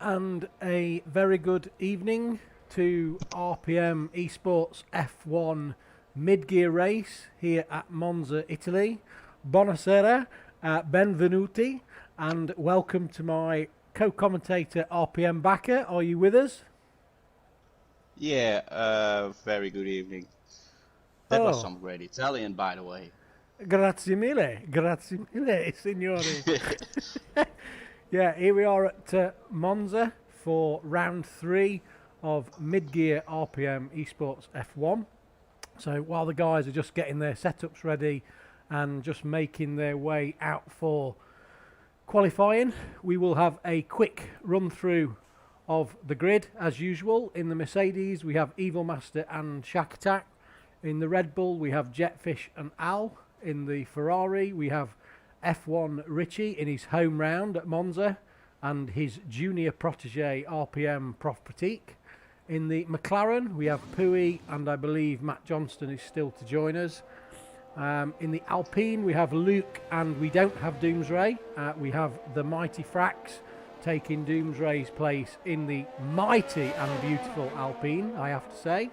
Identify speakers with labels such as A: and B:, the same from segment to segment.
A: And a very good evening to RPM Esports F1 mid-gear race here at Monza, Italy. Buonasera, benvenuti, and welcome to my co-commentator RPM Bakker. Are you with us?
B: Yeah, very good evening. That was some great Italian, by the way.
A: Grazie mille, signore. Yeah, here we are at Monza for round 3 of mid-gear RPM Esports F1. So while the guys are just getting their setups ready and just making their way out for qualifying, we will have a quick run through of the grid as usual. In the Mercedes we have Evil Master and Shack Attack. In the Red Bull we have Jetfish and Al. In the Ferrari we have F1 Richie in his home round at Monza and his junior protege RPM Prof Pratik. In the McLaren we have Pui and I believe Matt Johnston is still to join us. In the Alpine we have Luke and we don't have Doomsray. We have the Mighty Frax taking Doomsray's place in the mighty and beautiful Alpine, I have to say.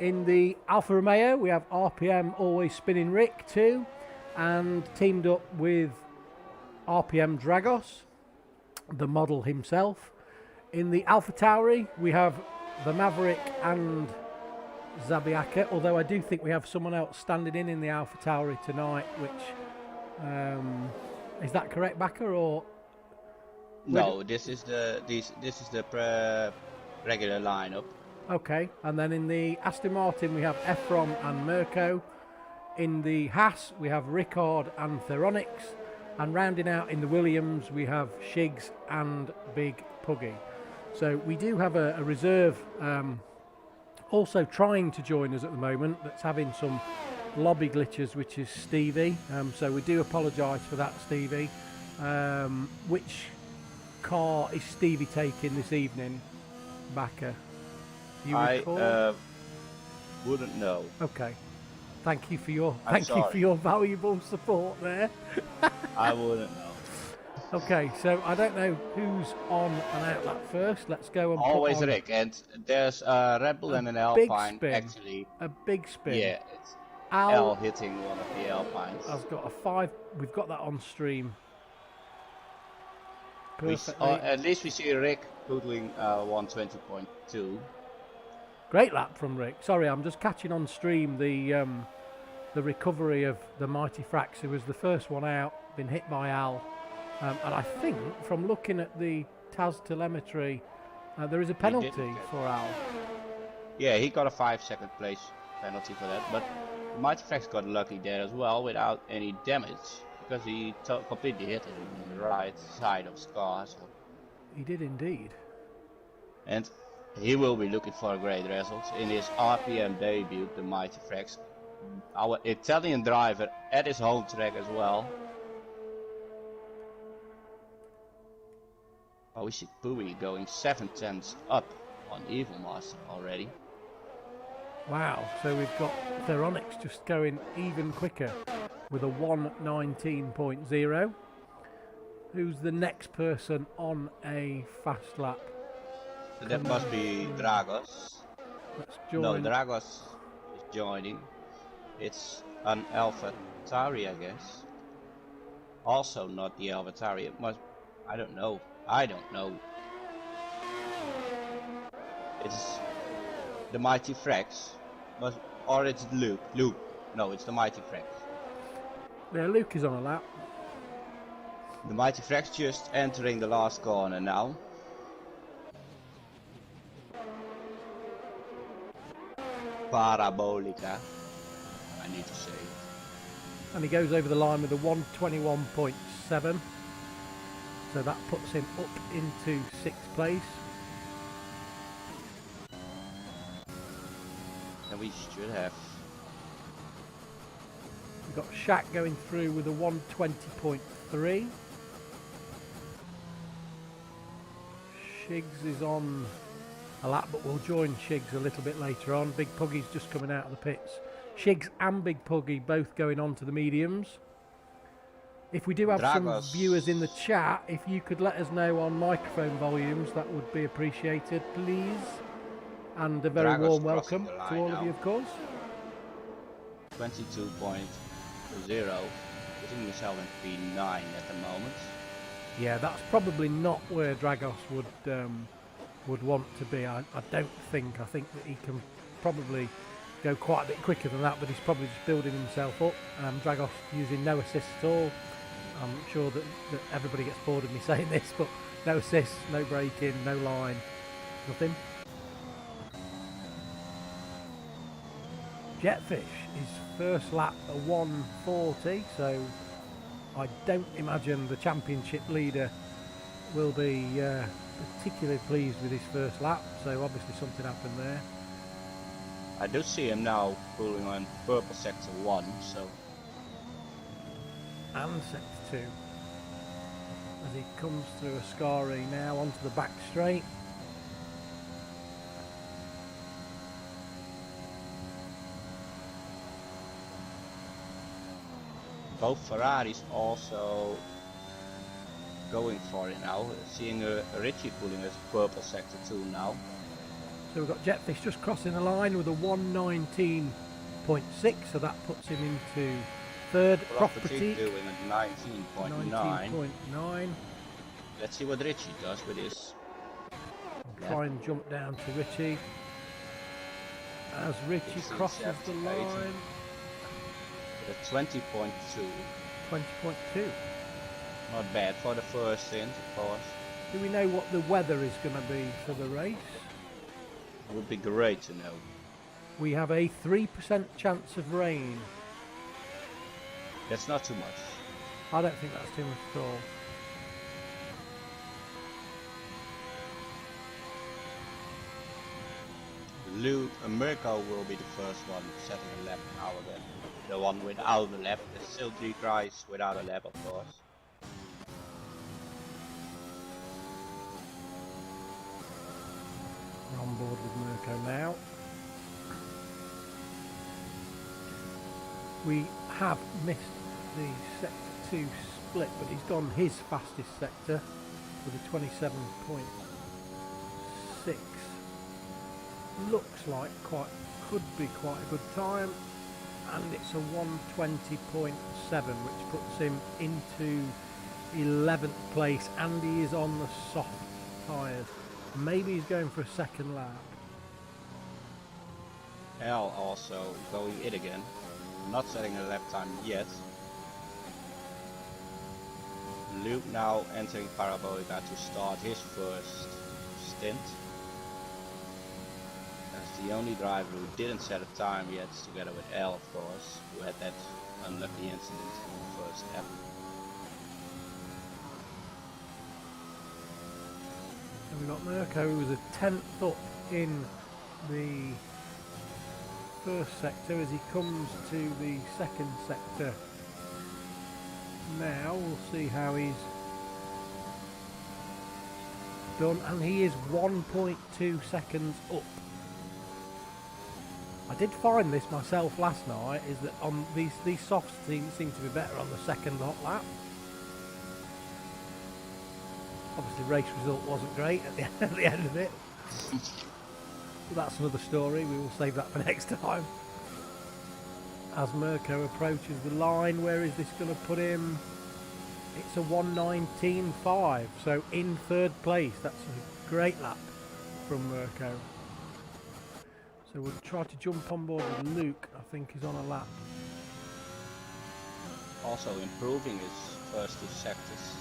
A: In the Alfa Romeo we have RPM always spinning Rick too, and teamed up with RPM Dragos, the model himself. In the Alpha Tauri we have the Maverick and Zabiaka, although I do think we have someone else standing in the Alpha Tauri tonight, which is that correct, Bakker, or
B: no? This is the regular lineup.
A: Okay, and then in the Aston Martin we have Efron and Mirko. In the Haas we have Rickard and Theronix, and rounding out in the Williams we have Shigs and Big Puggy. So we do have a reserve also trying to join us at the moment that's having some lobby glitches, which is Stevie. So we do apologise for that, Stevie. Which car is Stevie taking this evening, Bakker?
B: I wouldn't know.
A: Okay. Thank you for your valuable support there.
B: I wouldn't know.
A: Okay, so I don't know who's on and out that first. Let's go and
B: always Rick, and there's a Red Bull and an Alpine actually.
A: A big spin.
B: Yeah, it's Al hitting one of the Alpines.
A: Has got a 5. We've got that on stream.
B: At least we see Rick poodling 120.2.
A: Great lap from Rick. Sorry, I'm just catching on stream the recovery of the Mighty Frax, who was the first one out, been hit by Al. And I think from looking at the TAS telemetry, there is a penalty for Al.
B: Yeah, he got a 5-second place penalty for that, but Mighty Frax got lucky there as well without any damage, because he completely hit it on the right side of his car. So.
A: He did indeed.
B: And he will be looking for great results in his RPM debut, the Mighty Frax. Our Italian driver at his home track as well. Oh, we see Pui going 7/10 up on Evil Master already.
A: Wow, so we've got Theronix just going even quicker with a 1:19.0. Who's the next person on a fast lap?
B: So that must be Dragos.
A: Let's join.
B: No, Dragos is joining. It's an Alpha Tauri, I guess. Also not the Alpha Tauri. It must. I don't know. It's the Mighty Frax. Or it's Luke. No, it's the Mighty Frax.
A: Yeah, Luke is on a lap.
B: The Mighty Frax just entering the last corner now. Parabolica, I need to say.
A: And he goes over the line with a 1:21.7. So that puts him up into 6th place.
B: And we should have.
A: We've got Shaq going through with a 1:20.3. Shigs is on a lap, but we'll join Shigs a little bit later on. Big Puggy's just coming out of the pits. Shigs and Big Puggy both going on to the mediums. If we do have
B: Dragos.
A: some viewers in the chat, if you could let us know on microphone volumes, that would be appreciated, please. And a very
B: Dragos
A: warm
B: crossing
A: welcome
B: the
A: to
B: line
A: all
B: now.
A: of you, of course.
B: 22.0. Putting himself in P9 at the moment.
A: Yeah, that's probably not where Dragos would want to be. I don't think. I think that he can probably go quite a bit quicker than that, but he's probably just building himself up. Dragos using no assists at all. I'm sure that everybody gets bored of me saying this, but no assists, no braking, no line, nothing. Jetfish, his first lap a 1:40, so I don't imagine the championship leader will be particularly pleased with his first lap, so obviously something happened there.
B: I do see him now pulling on purple sector 1, so.
A: And sector 2. As he comes through Ascari now onto the back straight.
B: Both Ferraris also going for it now. Seeing Richie pulling his purple sector 2 now.
A: So we've got Jetfish just crossing the line with a 1:19.6, so that puts him into third. Property
B: doing a 19.9.
A: 19.9.
B: Let's see what Richie does with his.
A: I'll try and jump down to Richie. As Richie crosses the line.
B: With a 20.2.
A: 20.2.
B: Not bad for the first stint, of course.
A: Do we know what the weather is going to be for the race?
B: It would be great to know.
A: We have a 3% chance of rain.
B: That's not too much.
A: I don't think that's too much at all.
B: Mirko will be the first one setting a lap now again. The one without a lap. There's still 3 guys without a lap, of course.
A: We're on board with Mirko now. We have missed the sector 2 split, but he's gone his fastest sector with a 27.6. Looks like could be quite a good time, and it's a 1:20.7, which puts him into 11th place, and he is on the soft tyres. Maybe he's going for a second lap.
B: L also going it again. Not setting a lap time yet. Luke now entering Parabolica to start his first stint. As the only driver who didn't set a time yet, together with L, of course, who had that unlucky incident in the first lap.
A: And we've got Mirko, who was a 10th up in the first sector as he comes to the second sector. Now we'll see how he's done, and he is 1.2 seconds up. I did find this myself last night, is that on these softs seem to be better on the second hot lap. Obviously race result wasn't great at the end of it. But that's another story, we will save that for next time. As Mirko approaches the line, where is this going to put him? It's a 1:19.5, so in third place. That's a great lap from Mirko. So we'll try to jump on board with Luke, I think is on a lap.
B: Also improving his first 2 sectors.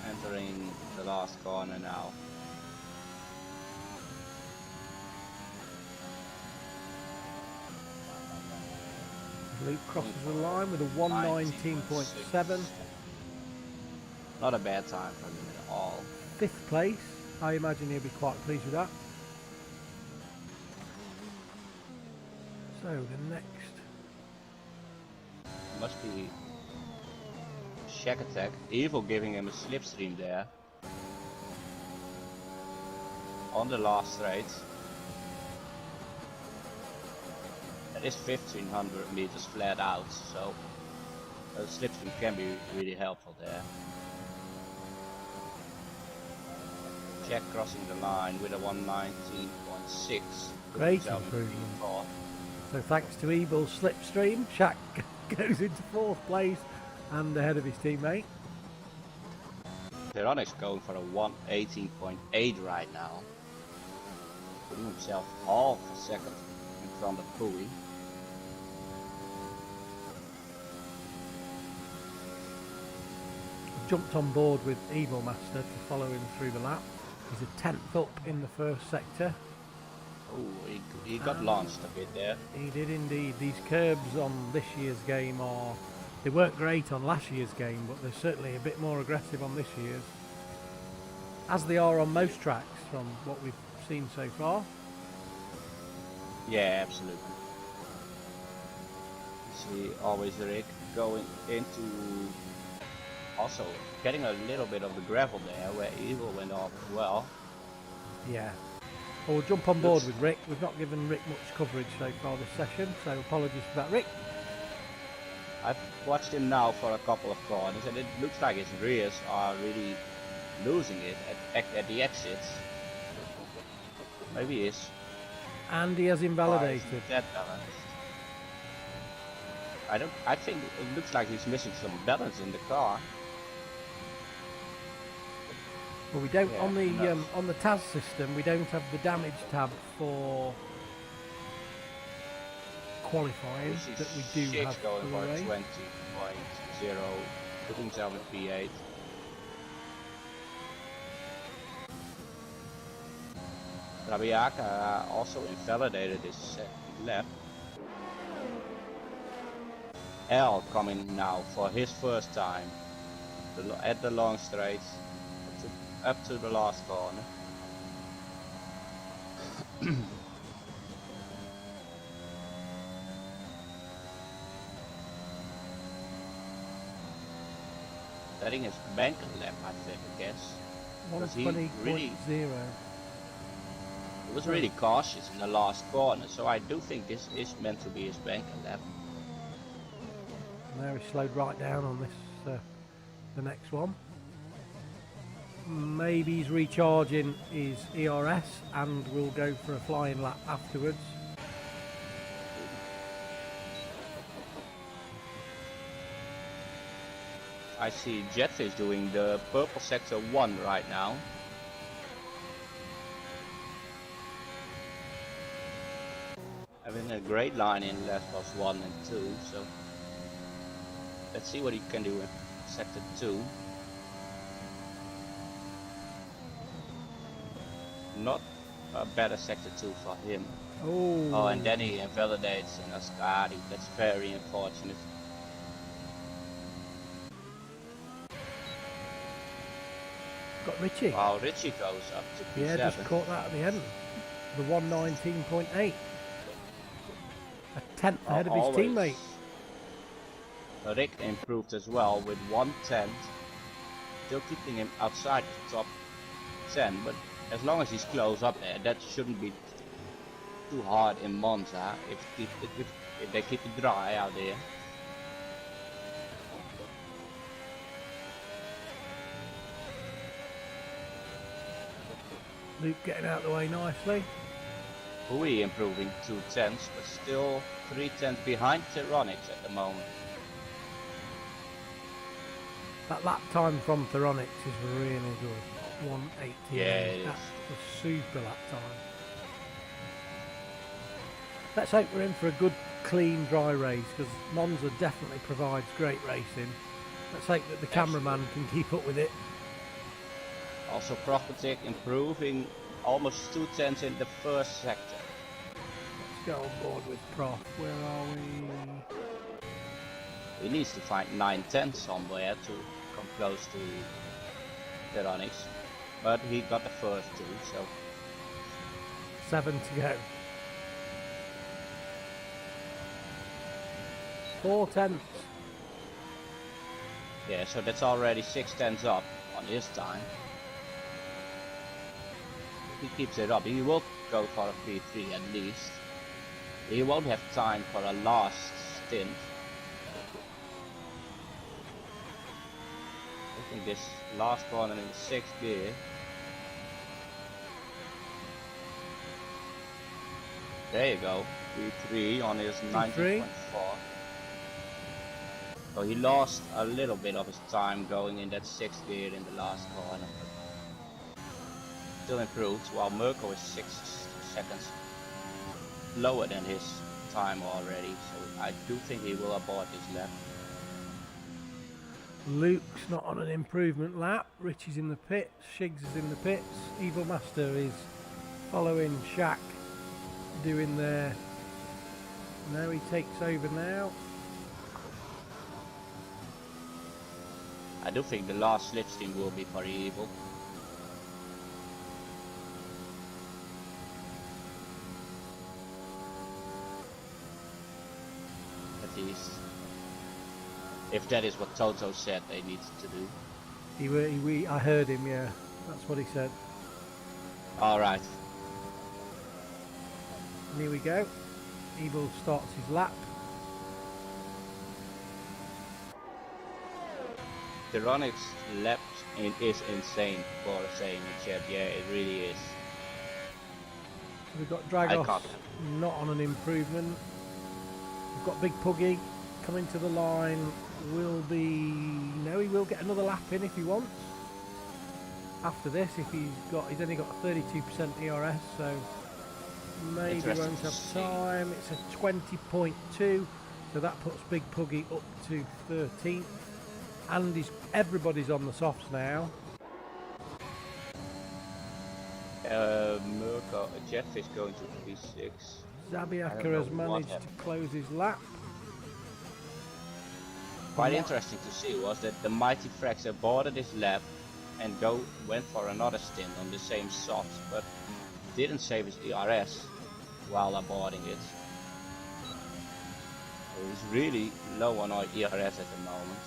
B: Entering the last corner now.
A: Luke crosses the line with a 1:19.7.
B: Not a bad time for him at all.
A: 5th place. I imagine he'll be quite pleased with that. So the next.
B: Must be Shack Attack. Evil giving him a slipstream there. On the last straight. It is 1500 meters flat out, so a slipstream can be really helpful there. Jack crossing the line with a 119.6.
A: Great improvement. So thanks to Ebel's slipstream, Shaq goes into 4th place and ahead of his teammate.
B: Veronic's going for a 118.8 right now. Putting himself half a second in front of Pui.
A: Jumped on board with Evil Master to follow him through the lap. He's a 10th up in the first sector.
B: Oh, he got launched a bit there.
A: He did indeed. These curbs on this year's game they weren't great on last year's game, but they're certainly a bit more aggressive on this year's. As they are on most tracks from what we've seen so far.
B: Yeah, absolutely. See, always Rick going into... Also, getting a little bit of the gravel there, where Evil went off as well.
A: Yeah. Well, we'll jump on board with Rick. We've not given Rick much coverage so far this session, so apologies for that, Rick.
B: I've watched him now for a couple of corners, and it looks like his rears are really losing it at the exits. Maybe he is.
A: And he has invalidated.
B: That balanced. I think it looks like he's missing some balance in the car.
A: Well, we don't on the TAS system. We don't have the damage tab for qualifying that we do have
B: going
A: for
B: for
A: the race.
B: 20.0, putting himself in P8. Rabiaka also invalidated his second lap. L coming now for his first time at the long straight up to the last corner. Setting his bank lap, I guess.
A: 120.0.
B: He was really cautious in the last corner, so I do think this is meant to be his banker lap.
A: Now he slowed right down on this, the next one. Maybe he's recharging his ERS and we'll go for a flying lap afterwards.
B: I see Jetfish doing the purple sector 1 right now. Having a great line in left plus 1 and 2, so let's see what he can do in sector 2. Not a better sector 2 for him. Oh, and then he invalidates in Ascari. That's very unfortunate.
A: Got Richie.
B: Wow, Richie goes up to P7.
A: Yeah, just caught that at the end. The 119.8. A 10th ahead of his teammate.
B: Rick improved as well with 1/10. Still keeping him outside the top 10, but as long as he's close up there, that shouldn't be too hard in Monza if they keep it dry out there.
A: Luke getting out of the way nicely.
B: Hui improving 2/10, but still 3/10 behind Tyronix at the moment.
A: That lap time from Theronix is really good. 1:18.
B: Yeah, it is.
A: That's a super lap time. Let's hope we're in for a good, clean, dry race because Monza definitely provides great racing. Let's hope that the cameraman can keep up with it.
B: Also Prophetic improving almost 2/10 in the first sector.
A: Let's go on board with Prof. Where are we?
B: He needs to find 9/10 somewhere to come close to Tyronix. But he got the first two, so
A: 7 to go. 4/10.
B: yeah, so that's already 6/10 up on his time. If he keeps it up, he will go for a P3 at least. He won't have time for a last stint. I think this last corner in 6th gear. There you go, P3 on his 19.4. So he lost a little bit of his time going in that 6th gear in the last corner. But still improved, while Mirko is 6 seconds lower than his time already. So I do think he will abort this lap.
A: Luke's not on an improvement lap. Richie's in the pits. Shigs is in the pits. Evil Master is following Shaq doing their... Now he takes over now.
B: I do think the last slipstream will be for Evil. At least. If that is what Toto said they needed to do.
A: I heard him, yeah. That's what he said.
B: Alright.
A: And here we go. Evil starts his lap.
B: Tyrannic's lap is insane for saying in chat. Yeah, it really is.
A: We've got Dragos not on an improvement. We've got Big Puggy coming to the line. Will be... No, he will get another lap in if he wants. After this, if he's only got 32% ERS, so maybe won't have time. It's a 20.2, so that puts Big Puggy up to 13th. And everybody's on the softs now.
B: Mirko, Jetfish going to P6.
A: Zabiaka has managed to close his lap.
B: Quite interesting to see was that the Mighty Frax aborted his lap and went for another stint on the same soft, but didn't save his ERS while aborting it. So he's really low on our ERS at the moment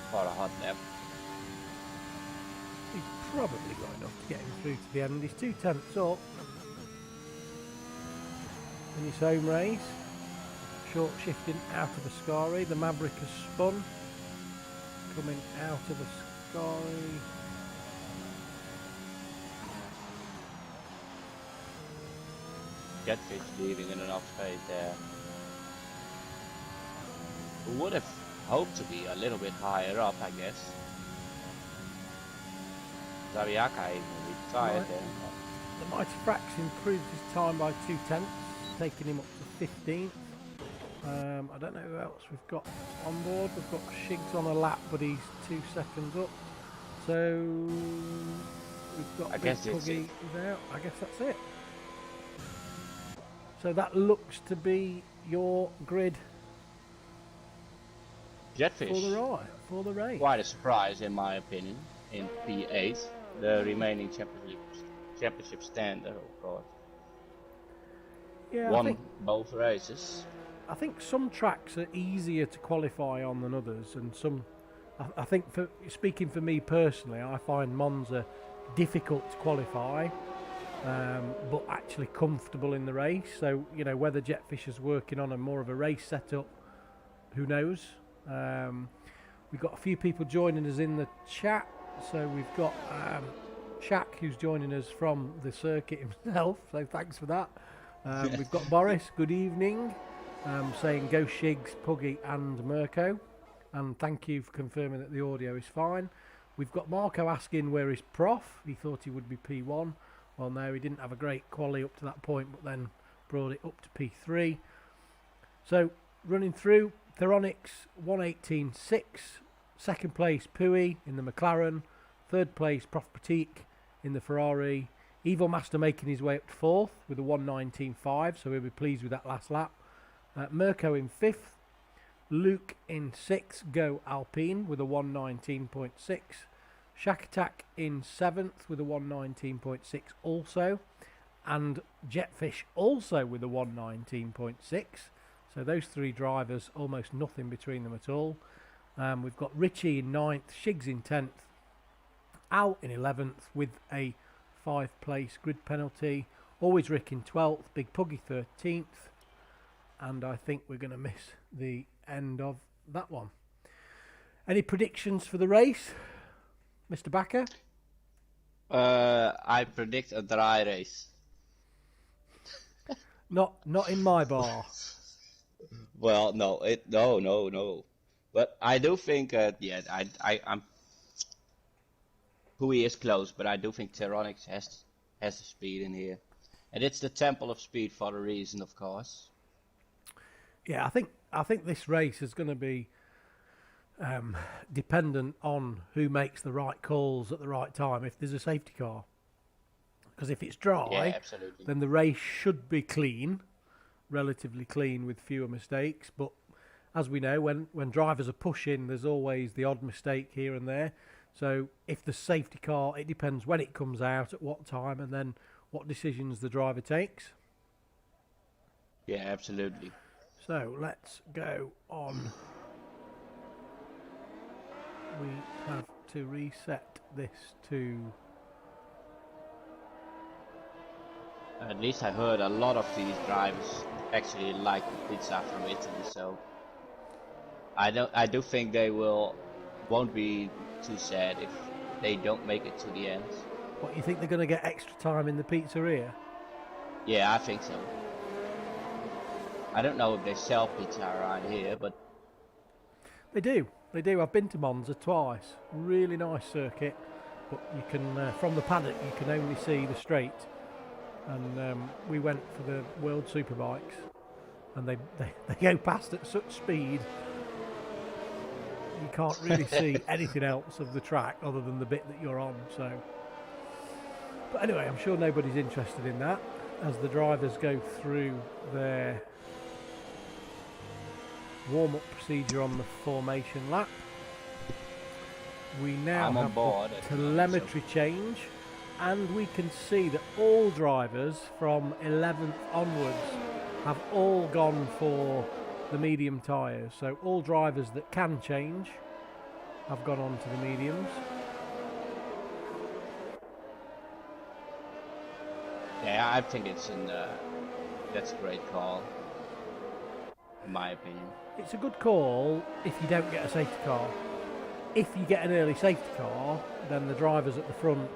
B: for a hot lap.
A: He's probably got enough to get him through to the end. He's 2/10 up in his home race. Short shifting out of Ascari. The Maverick has spun. Coming out of Ascari.
B: Jetfish leaving in enough space there. Who would have hoped to be a little bit higher up, I guess. Zabiaka even retired there.
A: The Mighty Frax improved his time by 2/10, taking him up to 15th. I don't know who else we've got on board. We've got Shigs on a lap, but he's 2 seconds up. So we've got Big Puggy out. I guess that's it. So that looks to be your grid
B: Jetfish
A: for the race.
B: Quite a surprise in my opinion in P8, the remaining championship standard, of course.
A: Yeah,
B: won both races.
A: I think some tracks are easier to qualify on than others, and some. I think, speaking for me personally, I find Monza difficult to qualify, but actually comfortable in the race. So whether Jetfish is working on more of a race setup, who knows? We've got a few people joining us in the chat. So we've got Shaq, who's joining us from the circuit himself. So thanks for that. We've got Boris. Good evening. Saying go Shigs, Puggy and Mirko, and thank you for confirming that the audio is fine. We've got Marco asking where is Prof. He thought he would be P1. Well, no, he didn't have a great quali up to that point, but then brought it up to P3. So running through, Theronix 118.6, second place Pui in the McLaren, third place Prof Pratik in the Ferrari, Evil Master making his way up to fourth with a 119.5, so we'll be pleased with that last lap. Mirko in 5th, Luke in 6th, Go Alpine with a 119.6, Shack Attack in 7th with a 119.6 also, and Jetfish also with a 119.6. So those three drivers, almost nothing between them at all. We've got Richie in 9th, Shigs in 10th, Al in 11th with a 5th place grid penalty, Always Rick in 12th, Big Puggy 13th, and I think we're going to miss the end of that one. Any predictions for the race, Mr. Backer?
B: I predict a dry race.
A: Not in my bar.
B: Well, no. But I do think, I'm. Hui is close, but I do think Pteronix has the speed in here, and it's the Temple of Speed for a reason, of course.
A: Yeah, I think this race is going to be dependent on who makes the right calls at the right time. If there's a safety car, because if it's dry,
B: absolutely.
A: then the race should be clean, relatively clean with fewer mistakes. But as we know, when drivers are pushing, there's always the odd mistake here and there. So if the safety car, it depends when it comes out, at what time, and then what decisions the driver takes.
B: Yeah, absolutely.
A: So let's go on. We have to reset this to...
B: At least I heard a lot of these drivers actually like the pizza from Italy, so I do think they won't be too sad if they don't make it to the end.
A: What, you think they're going to get extra time in the pizzeria?
B: Yeah, I think so. I don't know if they sell pizza around here, but
A: They do. I've been to Monza twice. Really nice circuit, but you can from the paddock you can only see the straight. And we went for the World Superbikes, and they go past at such speed you can't really see anything else of the track other than the bit that you're on. So, but anyway, I'm sure nobody's interested in that as the drivers go through their warm-up procedure on the formation lap. We now have the telemetry change, and we can see that all drivers from 11th onwards have all gone for the medium tyres. So all drivers that can change have gone on to the mediums.
B: yeah, I think that's a great call, in my opinion.
A: It's a good call if you don't get a safety car. If you get an early safety car, then the drivers at the front,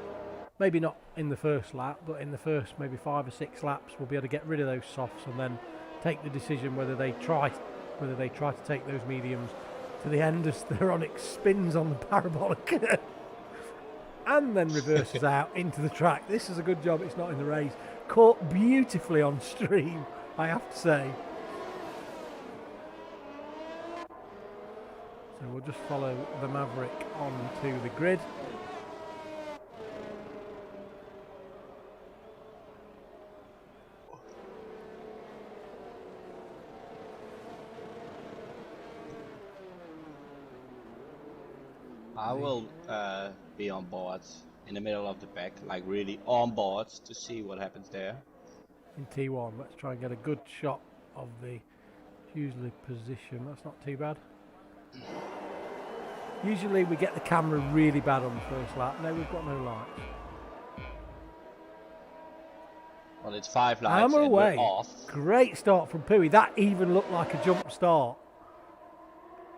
A: maybe not in the first lap, but in the first maybe 5 or 6 laps, will be able to get rid of those softs and then take the decision whether they try to take those mediums to the end as Theronix spins on the parabolic and then reverses out into the track. This is a good job it's not in the race. Caught beautifully on stream, I have to say. So we'll just follow the Maverick onto the grid.
B: I will be on board in the middle of the pack, like really on board to see what happens there.
A: In T1, let's try and get a good shot of the usually position. That's not too bad. Usually we get the camera really bad on the first lap. No, we've got no lights.
B: Well, it's 5 lights
A: Hammer
B: and we're
A: away.
B: off.
A: Great start from Pui. That even looked like a jump start.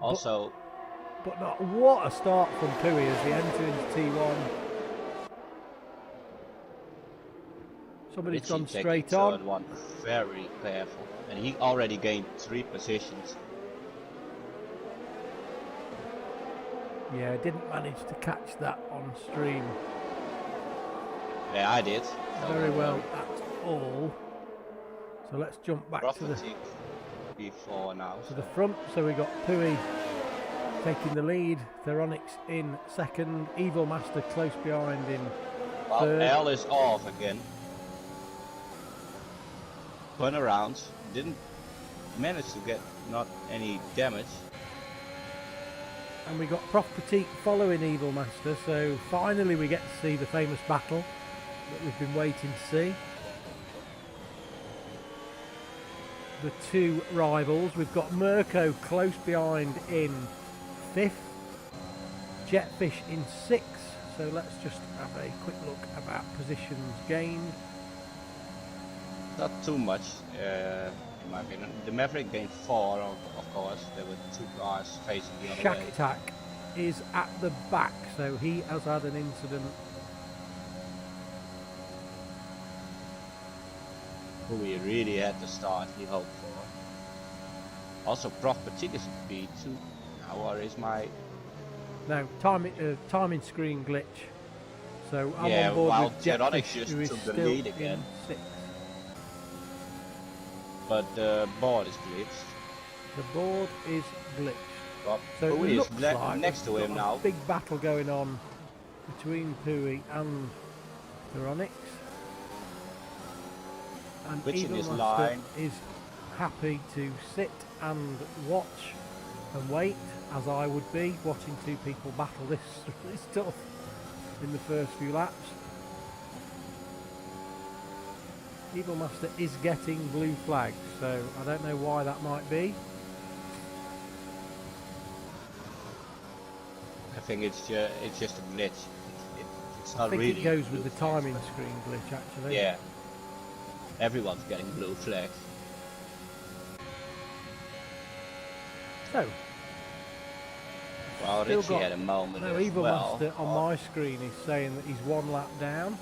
B: Also,
A: But not what a start from Pui as they enter into T1. Somebody's gone straight on.
B: Third one, very careful, and he already gained 3 positions.
A: Yeah, didn't manage to catch that on stream
B: Yeah, I did.
A: very well at all. So let's jump back to the
B: before now.
A: to the front. So we got Pui taking the lead, Theronix in second, Evil Master close behind in third.
B: L is off again. Turn around, didn't manage to get not any damage.
A: And we got Prof Petit following Evil Master, so finally we get to see the famous battle that we've been waiting to see. The two rivals, we've got Mirko close behind in 5th, Jetfish in 6th, so let's just have a quick look about positions gained.
B: not too much, in my opinion. The Maverick gained 4, of course. There were 2 cars facing the other way.
A: Shaktak is at the back, so he has had an incident.
B: Who we really had to start, he hoped for. Also, Prof Patik is a P2. Now, where is my...
A: No, timing screen glitch. So I'm
B: Yeah,
A: on board
B: while
A: with
B: Jetonics
A: Jetfish,
B: just
A: who is
B: took the
A: still
B: lead again.
A: in 6th.
B: But the board is glitched.
A: The board is glitched.
B: But
A: So
B: who
A: it
B: is
A: looks like
B: next to
A: we've
B: him
A: got
B: now?
A: a big battle going on between Pui and Veronix. And
B: Which in
A: Eagle
B: this
A: Master
B: line?
A: is happy to sit and watch and wait, as I would be, watching 2 people battle this stuff in the first few laps. Eagle Master is getting blue flags, so I don't know why that might be.
B: I think it's just a glitch. It's not
A: I think
B: really.
A: it goes with the timing screen glitch, actually.
B: Yeah. Everyone's getting blue flags.
A: So,
B: Well,
A: still
B: Richie
A: got-
B: had a moment
A: no,
B: as
A: Evil
B: well.
A: Master on my screen is saying that he's 1 lap down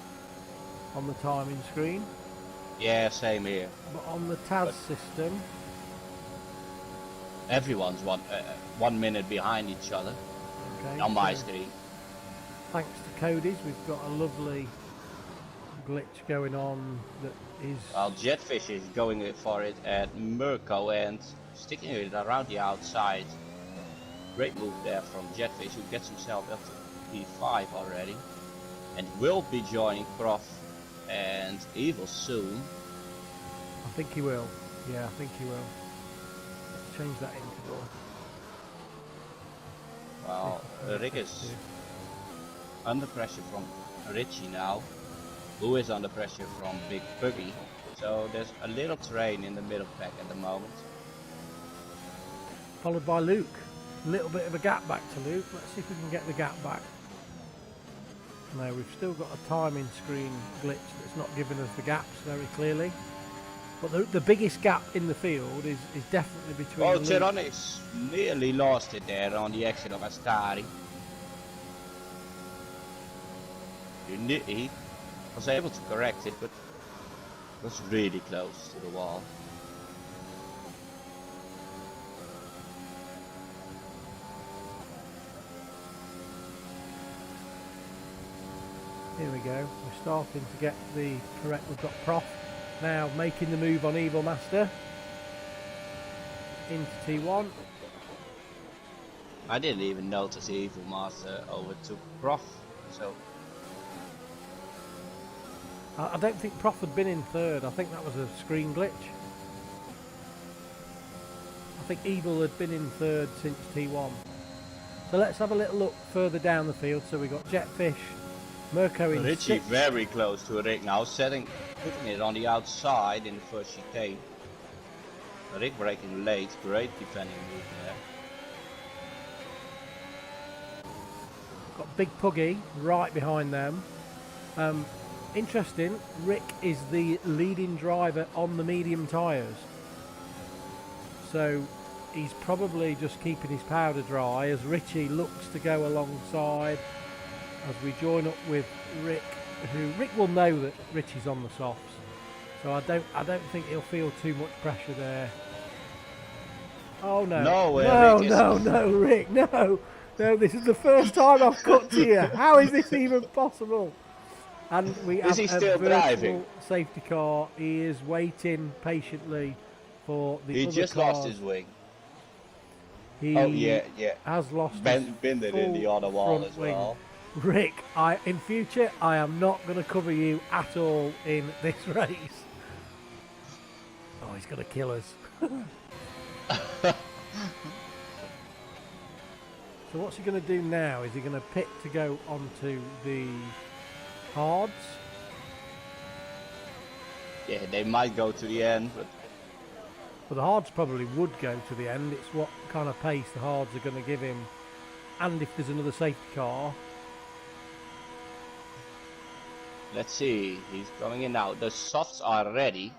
A: on the timing screen,
B: Yeah, same here.
A: but on the TAS system,
B: Everyone's 1 minute behind each other
A: okay,
B: on my
A: so
B: screen.
A: thanks to Cody's, we've got a lovely glitch going on that is
B: While Jetfish is going for it at Mirko and sticking it around the outside. Great move there from Jetfish, who gets himself up to P5 already. And will be joining Prof and Evil soon.
A: I think he will. Yeah, I think he will. Let's change that interval.
B: Well, Rick is under pressure from Richie now, who is under pressure from Big Puggy. So there's a little train in the middle pack at the moment.
A: Followed by Luke. A little bit of a gap back to Luke. Let's see if we can get the gap back. No, we've still got a timing screen glitch that's not giving us the gaps very clearly. But the biggest gap in the field is definitely between
B: Oh,
A: Luke.
B: Tyrannis nearly lost it there on the exit of Ascari. He was able to correct it, but was really close to the wall.
A: Here we go. We're starting to get the correct. We've got Prof now making the move on Evil Master into T1.
B: I didn't even notice Evil Master over to Prof, so
A: I don't think Prof had been in 3rd. I think that was a screen glitch. I think Evil had been in 3rd since T1. So let's have a little look further down the field. So we've got Jetfish, Mirko in
B: Richie
A: 6th.
B: very close to Rick now, putting it on the outside in the first chicane. Rick breaking late, great defending move there.
A: Got Big Puggy right behind them. Interesting, Rick is the leading driver on the medium tyres. So he's probably just keeping his powder dry as Richie looks to go alongside as we join up with Rick, who Rick will know that Richie's on the softs. So I don't think he'll feel too much pressure there. Oh no. No, Rick, no. No, this is the first time I've cut to you. How is this even possible? And we have
B: he
A: a
B: still
A: virtual
B: driving?
A: safety car. He is waiting patiently for the
B: He
A: other
B: just
A: cars.
B: lost his wing.
A: He
B: Oh yeah.
A: has lost his
B: Bend it in the
A: full
B: other wall
A: front
B: as
A: wing.
B: well.
A: Rick, in future, I am not going to cover you at all in this race. Oh, he's going to kill us. So what's he going to do now? Is he going to pit to go onto the hards?
B: Yeah, they might go to the end, but
A: Well, the hards probably would go to the end. It's what kind of pace the hards are going to give him. And if there's another safety car.
B: let's see. He's coming in now. The softs are ready.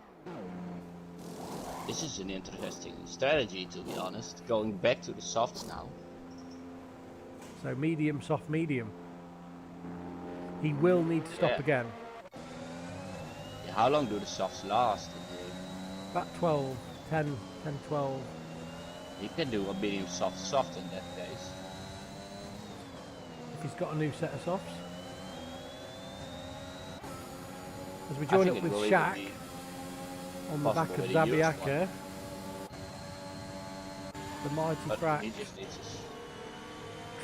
B: This is an interesting strategy, to be honest. Going back to the softs now.
A: So medium, soft, medium. He will need to stop again.
B: Yeah, how long do the softs last in the game?
A: About 12, 10, 10, 12.
B: He can do a medium soft in that case.
A: If he's got a new set of softs. As we join up with Shaq on the back of Zabiaka. The mighty Frax.
B: He just needs his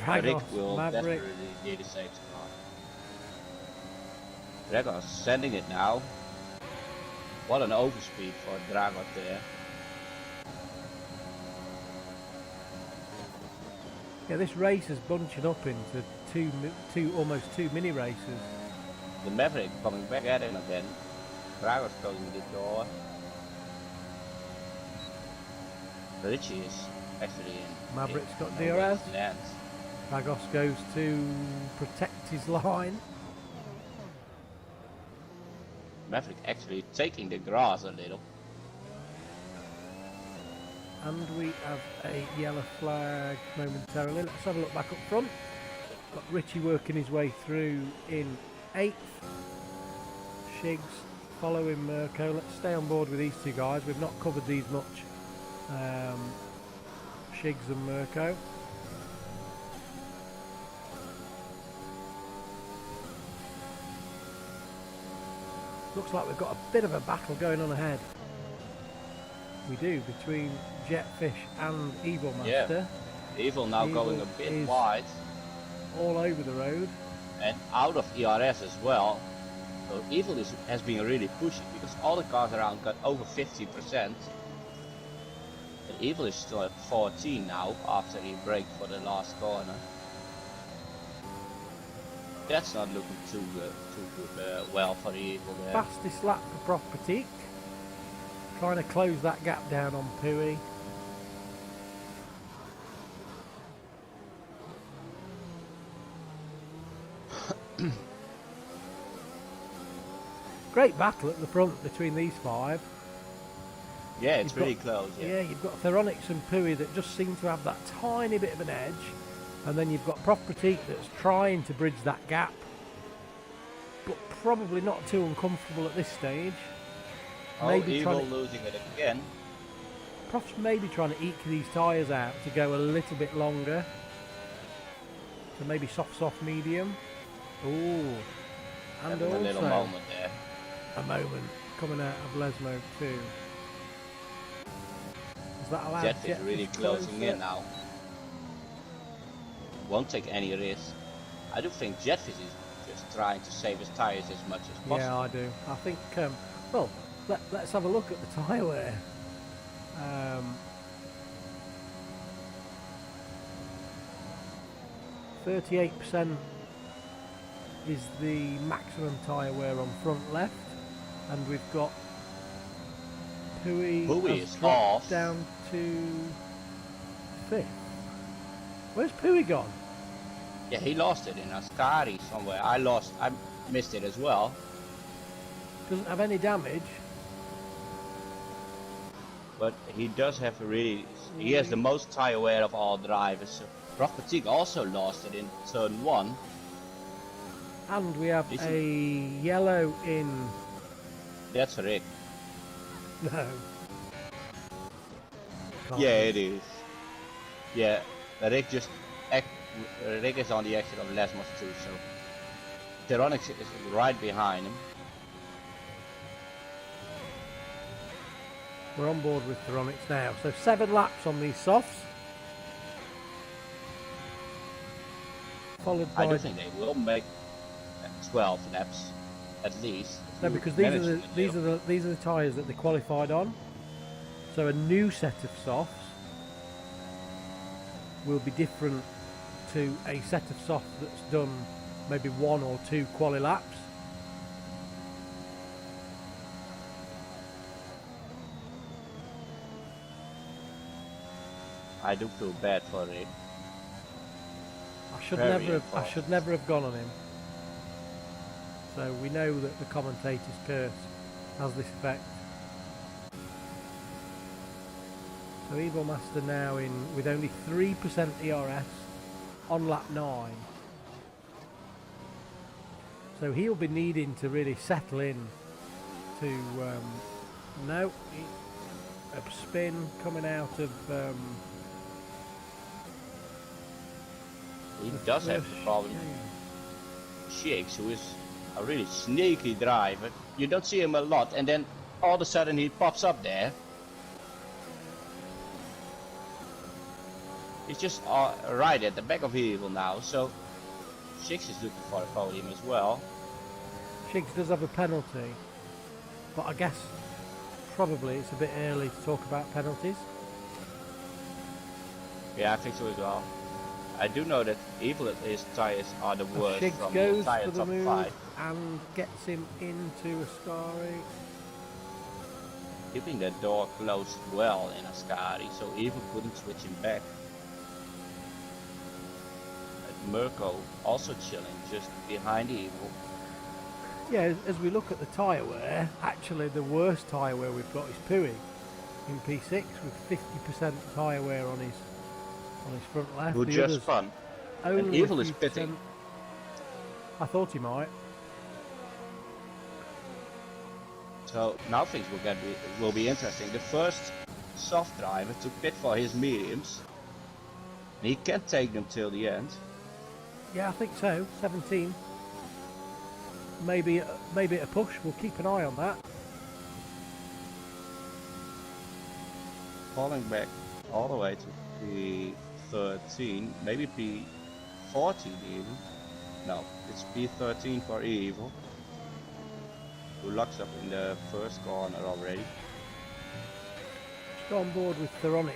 A: Dragos,
B: Rick will
A: Maverick.
B: desperately need a safe spot. Dragos sending it now. What an overspeed for Dragos there.
A: Yeah, this race is bunching up into almost two mini races.
B: The Maverick coming back at him again. Dragos closing the door. Richie is actually in.
A: Maverick's got DRS.
B: Lands.
A: Dragos goes to protect his line.
B: Maverick actually taking the grass a little.
A: And we have a yellow flag momentarily. Let's have a look back up front. Got Richie working his way through in 8th. Shigs following Mirko. Let's stay on board with these two guys. We've not covered these much. Shigs and Mirko. Looks like we've got a bit of a battle going on ahead. We do, between Jetfish and Evil Master.
B: Yeah. Evil now going a bit wide.
A: All over the road.
B: And out of ERS as well. So Evil has been really pushing because all the cars around got over 50%. And Evil is still at 14 now after he braked for the last corner. That's not looking too good well for Evil there.
A: Fastest lap for Property. Trying to close that gap down on Pui. Great battle at the front between these 5.
B: Yeah, it's really close.
A: Yeah, you've got Theronix and Pui that just seem to have that tiny bit of an edge. And then you've got Property that's trying to bridge that gap. But probably not too uncomfortable at this stage.
B: Maybe Evil losing it again.
A: Prof's maybe trying to eke these tyres out to go a little bit longer. So maybe soft, medium. Ooh. And also
B: a little moment there.
A: A moment coming out of Lesmo too. Is that allowed?
B: Jet is really closing in now. Won't take any risk. I do think Jetfish is just trying to save his tyres as much as possible.
A: Yeah, I do. I think, well, let's have a look at the tyre wear. 38% is the maximum tyre wear on front left, and we've got Pui
B: is
A: dropped
B: off
A: down to 5th. Where's Pui gone?
B: Yeah, he lost it in Ascari somewhere. I missed it as well.
A: Doesn't have any damage.
B: But he does have he has the most tyre wear of all drivers. So Prof Fatigue also lost it in turn 1.
A: And we have a yellow in...
B: That's Rick.
A: No. Can't
B: Yeah, it is. Yeah, Rick Rick is on the exit of Lesmos too, so Theronix is right behind him.
A: We're on board with Theronix now. So 7 laps on these softs. Followed by...
B: I do think they will make 12 laps at least.
A: No, because these are the tyres that they qualified on. So a new set of softs will be different to a set of softs that's done maybe 1 or 2 quali laps.
B: I do feel bad for it.
A: I should never have gone on him. So we know that the commentator's curse has this effect. So Evil Master now in with only 3% ERS on lap 9. So he'll be needing to really settle in to a spin coming out of
B: he does have the problem. Shakes, who is a really sneaky driver. You don't see him a lot, and then all of a sudden he pops up there. He's just right at the back of Evil now, so Shakes is looking for a podium as well.
A: Shiggs does have a penalty, but I guess probably it's a bit early to talk about penalties.
B: Yeah, I think so as well. I do know that Evil, his tires are the worst
A: Shiggs
B: from
A: goes
B: the tire
A: for the
B: top
A: move
B: 5.
A: and gets him into Ascari.
B: Keeping that door closed well in Ascari, so Evil couldn't switch him back. And Mirko also chilling just behind Evil.
A: Yeah, as we look at the tyre wear, actually the worst tyre wear we've got is Pui in P6 with 50% tyre wear on his front left.
B: Who
A: The
B: just
A: others
B: spun. And
A: only a
B: Evil is
A: few
B: pitting.
A: percent. I thought he might.
B: So now things will be interesting. The first soft driver to pit for his mediums. He can take them till the end.
A: Yeah, I think so. 17. Maybe at a push. We'll keep an eye on that.
B: Falling back all the way to P13, maybe P14 even. No, it's P13 for Evil, who locks up in the first corner already.
A: Just on board with Theronix.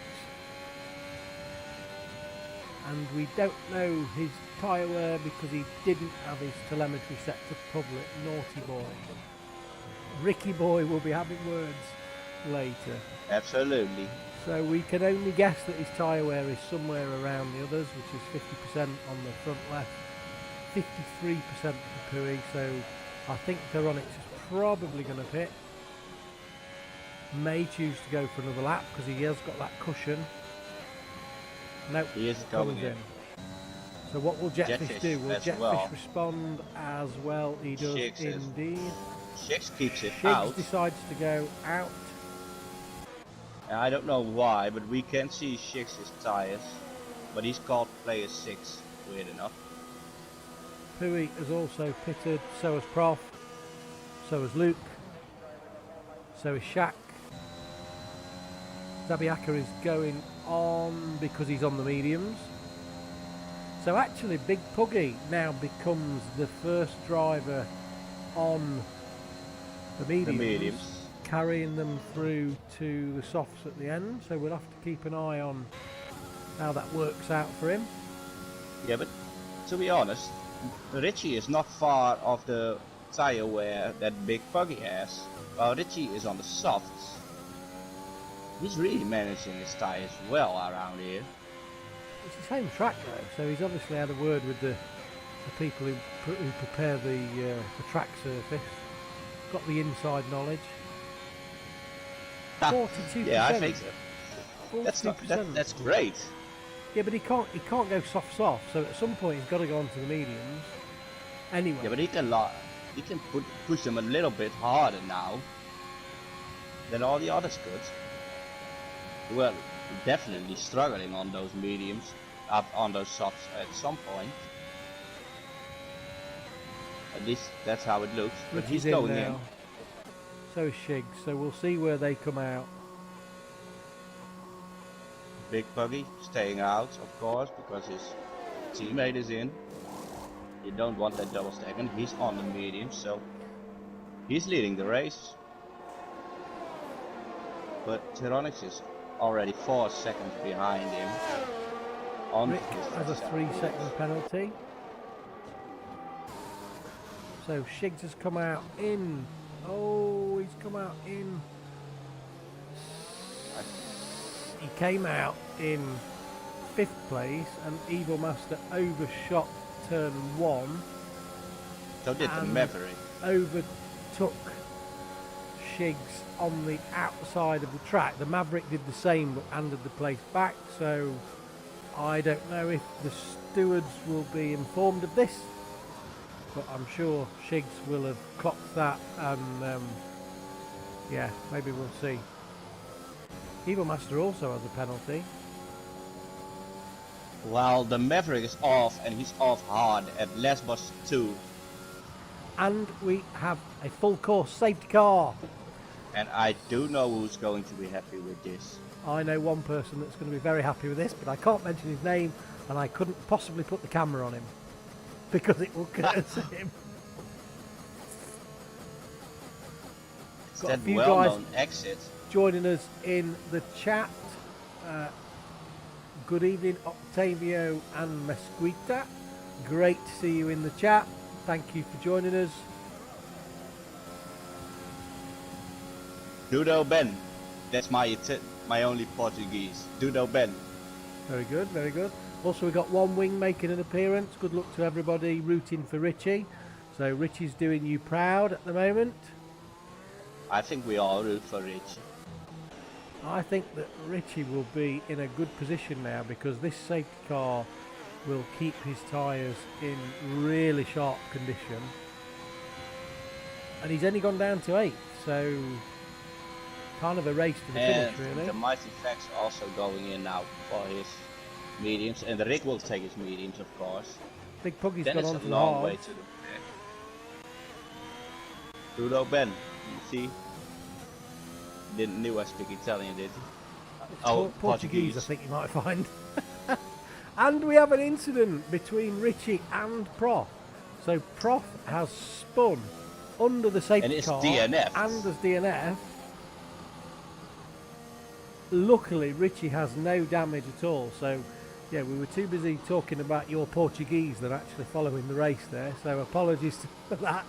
A: And we don't know his tyre wear because he didn't have his telemetry set to public. Naughty boy. Ricky boy will be having words later.
B: Absolutely.
A: So we can only guess that his tyre wear is somewhere around the others, which is 50% on the front left, 53% for Pui. So I think Theronix is probably going to pit. May choose to go for another lap because he has got that cushion. Nope,
B: He is going in.
A: So what will Jetfish do? Will
B: as
A: Jetfish
B: well.
A: respond as well? He does
B: Shiggs is-
A: indeed.
B: Shiggs keeps it
A: Shiggs
B: out.
A: decides to go out.
B: And I don't know why, but we can see Shiggs' tires. But he's called player 6, weird enough.
A: Pui has also pitted, so has Prof, so has Luke, so is Shaq. Zabiaka is going on because he's on the mediums. So actually Big Puggy now becomes the first driver on the mediums, carrying them through to the softs at the end. So we'll have to keep an eye on how that works out for him.
B: Yeah, but to be honest, Richie is not far off the tire wear that Big Puggy has. While Richie is on the softs. He's really managing his tires well around here.
A: It's the same track though, so he's obviously had a word with the people who prepare the track surface. Got the inside knowledge. 42%.
B: Yeah, I think so.
A: 42%.
B: That's great.
A: Yeah, but he can't go soft. So at some point he's got to go onto the mediums. Anyway.
B: Yeah, but he can push them a little bit harder now than all the others could. Well, definitely struggling on those mediums, on those softs at some point. At least that's how it looks. But he's going in.
A: So is Shiggs, so we'll see where they come out.
B: Big Puggy staying out, of course, because his teammate is in. You don't want that double stack, and he's on the medium, so he's leading the race. But Tyronix is already 4 seconds behind him.
A: Rick has a 3-second penalty. So Shiggs has come out in. Oh, he's come out in. He came out in 5th place, and Evil Master overshot turn 1.
B: So did the Maverick.
A: Overtook Shigs on the outside of the track. The Maverick did the same but handed the place back, so I don't know if the stewards will be informed of this, but I'm sure Shigs will have clocked that, and yeah, maybe we'll see. Evil Master also has a penalty.
B: Well, the Maverick is off, and he's off hard at Lesbos 2.
A: And we have a full course safety car.
B: And I do know who's going to be happy with this.
A: I know one person that's going to be very happy with this, but I can't mention his name, and I couldn't possibly put the camera on him because it will curse him.
B: It's
A: Got a
B: that
A: few
B: well-known
A: guys
B: exit.
A: joining us in the chat. Good evening, Octavio and Mesquita. Great to see you in the chat. Thank you for joining us.
B: Dudo Ben. That's my only Portuguese. Dudo Ben.
A: Very good, very good. Also, we've got One Wing making an appearance. Good luck to everybody rooting for Richie. So Richie's doing you proud at the moment.
B: I think we all root for Rich.
A: I think that Richie will be in a good position now because this safety car will keep his tyres in really sharp condition. And he's only gone down to 8th, so kind of a race to the finish, really.
B: The Mighty Facts also going in now for his mediums, and Rick will take his mediums, of course.
A: Big Puggy's
B: Then
A: gone
B: it's
A: on to
B: a
A: the
B: long
A: hard.
B: way to the back. Dudo Ben, you see? Didn't knew I speak Italian, did he?
A: Portuguese, I think you might find. And we have an incident between Richie and Prof. So Prof has spun under the safety
B: And it's
A: car
B: DNF.
A: and as DNF. Luckily, Richie has no damage at all. So, yeah, we were too busy talking about your Portuguese than actually following the race there. So apologies for that.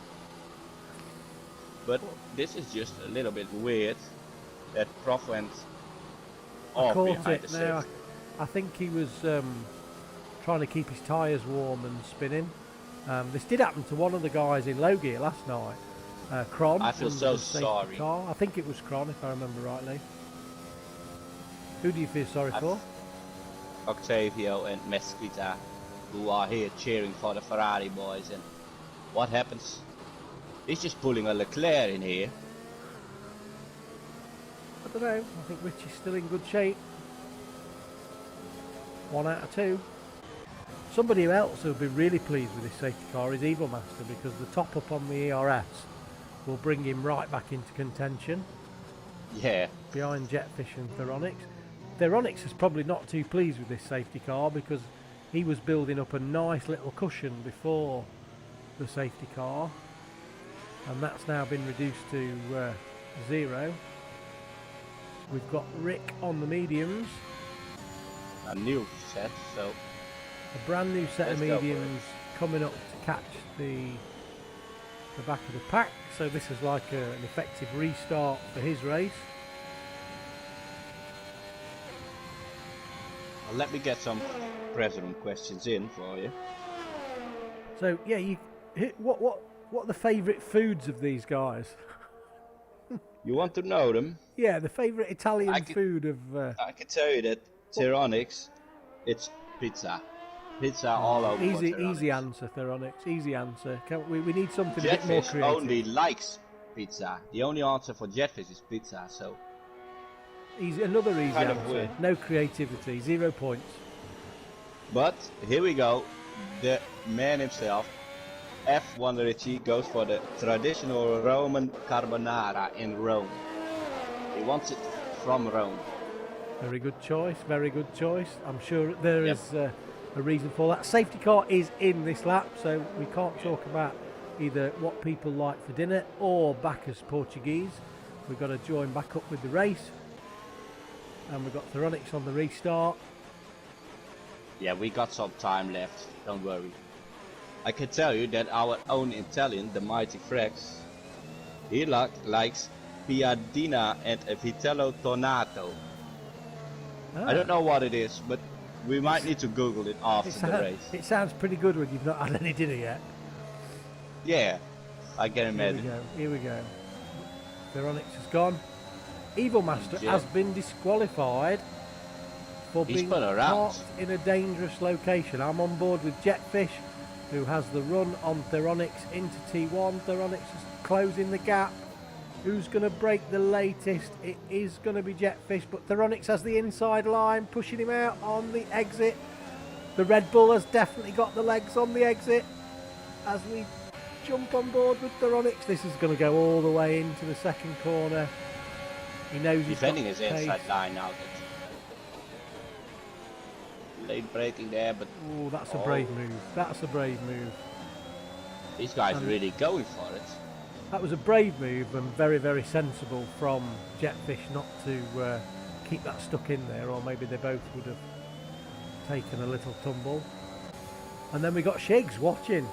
B: But this is just a little bit weird that Prof went
A: I
B: off
A: caught
B: behind
A: it
B: the
A: now.
B: safety.
A: I think he was trying to keep his tyres warm and spinning. This did happen to one of the guys in low gear last night. Cron.
B: I feel
A: under
B: so
A: the safety
B: sorry.
A: car. I think it was Cron, if I remember rightly. Who do you feel sorry for?
B: Octavio and Mesquita, who are here cheering for the Ferrari boys, and what happens? He's just pulling a Leclerc in here.
A: I don't know. I think Richie's still in good shape. 1 out of 2. Somebody else who'll be really pleased with this safety car is Evil Master, because the top up on the ERS will bring him right back into contention
B: Yeah,
A: behind Jetfish and Theronix. Theronix is probably not too pleased with this safety car because he was building up a nice little cushion before the safety car, and that's now been reduced to 0. We've got Rick on the mediums,
B: a new set, so
A: a brand new set of
B: Let's go for
A: mediums coming up to catch the back of the pack, so this is like an effective restart for his race.
B: let me get some press room questions in for you.
A: So yeah, what are the favourite foods of these guys?
B: You want to know them?
A: Yeah, the favourite Italian food of.
B: I can tell you that Tyrannics, it's pizza. Pizza all over.
A: Easy answer, Theronix. Easy answer. We need something a bit more
B: Jetfish
A: creative.
B: only likes pizza. The only answer for Jetfish is pizza. So
A: Another easy
B: Kind of
A: answer.
B: weird.
A: No creativity. 0 points.
B: But here we go. The man himself, F1 Richie, goes for the traditional Roman carbonara in Rome. He wants it from Rome.
A: Very good choice. Very good choice. I'm sure there is a reason for that. Safety car is in this lap, so we can't talk about either what people like for dinner or back as Portuguese. We've got to join back up with the race. And we've got Theronix on the restart.
B: Yeah, we got some time left, don't worry. I can tell you that our own Italian, the Mighty Frax, he likes piadina and a vitello tonato.
A: Ah,
B: I don't know what it is, but we might need to Google it after the race.
A: it sounds pretty good when you've not had any dinner yet.
B: Yeah, I can
A: Here we
B: imagine.
A: go. Here we go. Theronix has gone. Evil Master has been disqualified for
B: He's
A: being
B: spun around.
A: parked in a dangerous location. I'm on board with Jetfish, who has the run on Theronix into T1. Theronix is closing the gap. Who's going to break the latest? It is going to be Jetfish, but Theronix has the inside line, pushing him out on the exit. The Red Bull has definitely got the legs on the exit. As we jump on board with Theronix, this is going to go all the way into the second corner. He knows he's
B: defending
A: got
B: his inside
A: pace.
B: line now. Late braking there, but
A: Oh, that's a brave move. That's a brave move.
B: these guys are really going for it.
A: That was a brave move and very, very sensible from Jetfish not to keep that stuck in there, or maybe they both would have taken a little tumble. And then we got Shigs watching.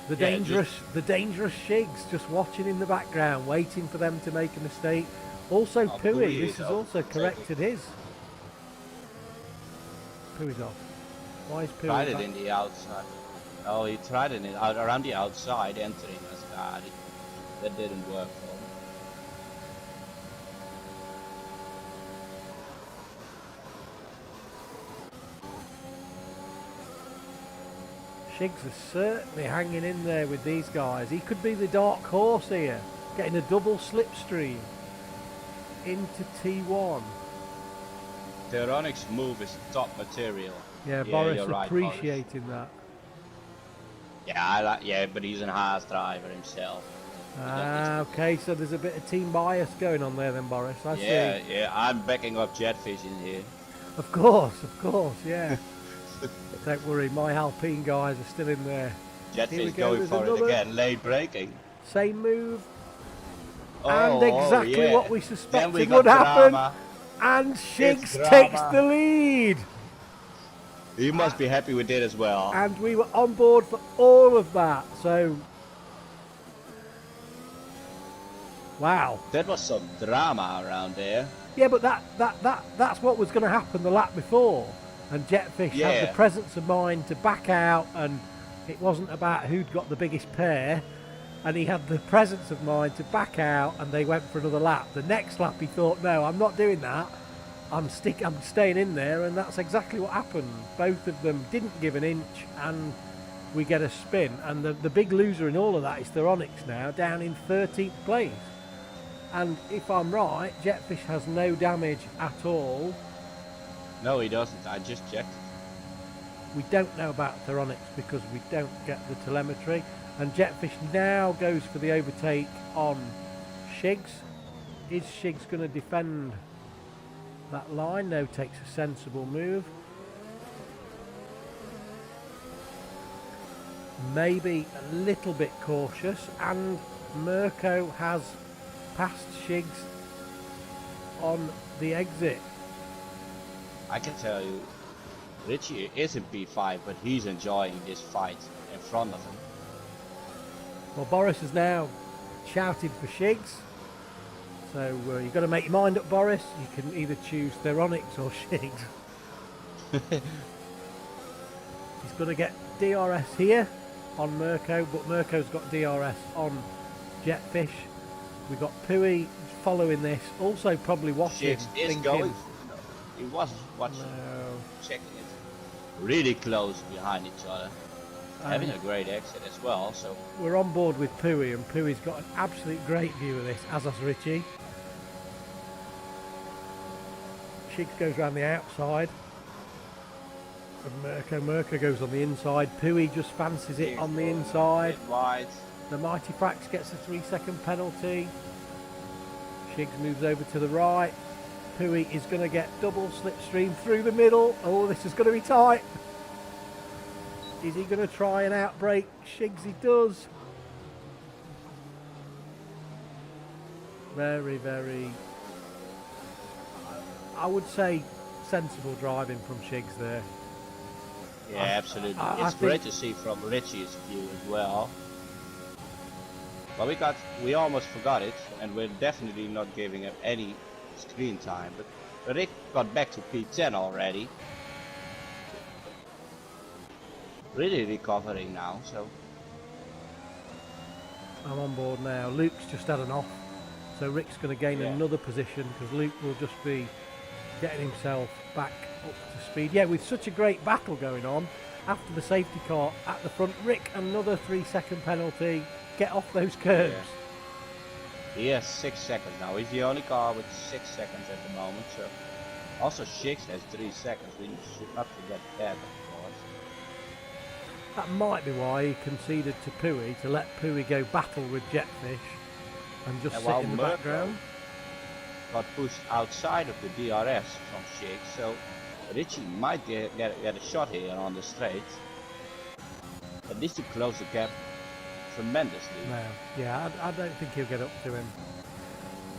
A: The dangerous Shigs just watching in the background, waiting for them to make a mistake. Also, Pui, this has also corrected his. Pui's off. Why is Pui
B: Tried it
A: back?
B: in the outside. Oh, he tried it around the outside, entering as guard. That didn't work for him.
A: Shigs is certainly hanging in there with these guys. He could be the dark horse here, getting a double slipstream into T1.
B: Theronix move is top material.
A: Yeah, Boris
B: you're right,
A: appreciating
B: Boris. Yeah, but he's a Haas driver himself.
A: Okay, so there's a bit of team bias going on there then, Boris. I see.
B: Yeah, I'm backing up Jetfish in here.
A: Of course, yeah. Don't worry, my Alpine guys are still in there.
B: Jetfish going for it again, late braking.
A: Same move. And exactly what we suspected would
B: drama.
A: happen. And Shigs takes the lead.
B: He must be happy with it as well.
A: And we were on board for all of that. So, wow.
B: That was some drama around there.
A: Yeah, but that's what was going to happen the lap before. And Jetfish had the presence of mind to back out, and it wasn't about who'd got the biggest pair. And he had the presence of mind to back out, and they went for another lap. The next lap he thought, no, I'm not doing that. I'm staying in there, and that's exactly what happened. Both of them didn't give an inch, and we get a spin. And the big loser in all of that is Theronix now, down in 13th place. And if I'm right, Jetfish has no damage at all.
B: No, he doesn't. I just checked.
A: We don't know about Theronix because we don't get the telemetry. And Jetfish now goes for the overtake on Shigs. Is Shigs going to defend that line? No, takes a sensible move. Maybe a little bit cautious, and Mirko has passed Shigs on the exit.
B: I can tell you, Richie is in P5, but he's enjoying this fight in front of him.
A: Well, Boris has now shouted for Shigs. So you've got to make your mind up, Boris. You can either choose Theronix or Shigs. He's going to get DRS here on Mirko, but Mirko's got DRS on Jetfish. We've got Pui following this, also probably watching.
B: Shigs is going. No, he wasn't watching.
A: No.
B: Checking it. Really close behind each other. Having a great exit as well. So
A: we're on board with Pui, and Pui's got an absolute great view of this, as has Richie. Shigs goes around the outside. And Mirko goes on the inside. Pui just fancies it on the inside.
B: Wide.
A: The Mighty Frax gets a 3-second penalty. Shigs moves over to the right. Pui is going to get double slipstream through the middle. Oh, this is going to be tight. Is he going to try and outbrake Shigs? He does. Very, very, I would say, sensible driving from Shigs there.
B: Yeah, absolutely. It's great to see from Richie's view as well. But we almost forgot it, and we're definitely not giving him any screen time. But Rick got back to P10 already. Really recovering now, so
A: I'm on board now. Luke's just had an off, so Rick's going to gain another position because Luke will just be getting himself back up to speed. Yeah, with such a great battle going on, after the safety car at the front, Rick, another 3-second penalty. Get off those curbs.
B: Yeah. He has 6 seconds now. He's the only car with 6 seconds at the moment. So also Shiggs has 3 seconds. We should not forget that, of course.
A: That might be why he conceded to Pui, to let Pui go battle with Jetfish and just sit in the background.
B: Got pushed outside of the DRS from Shiggs, so Richie might get a shot here on the straight. At least to close the gap tremendously.
A: No, yeah, I don't think he'll get up to him.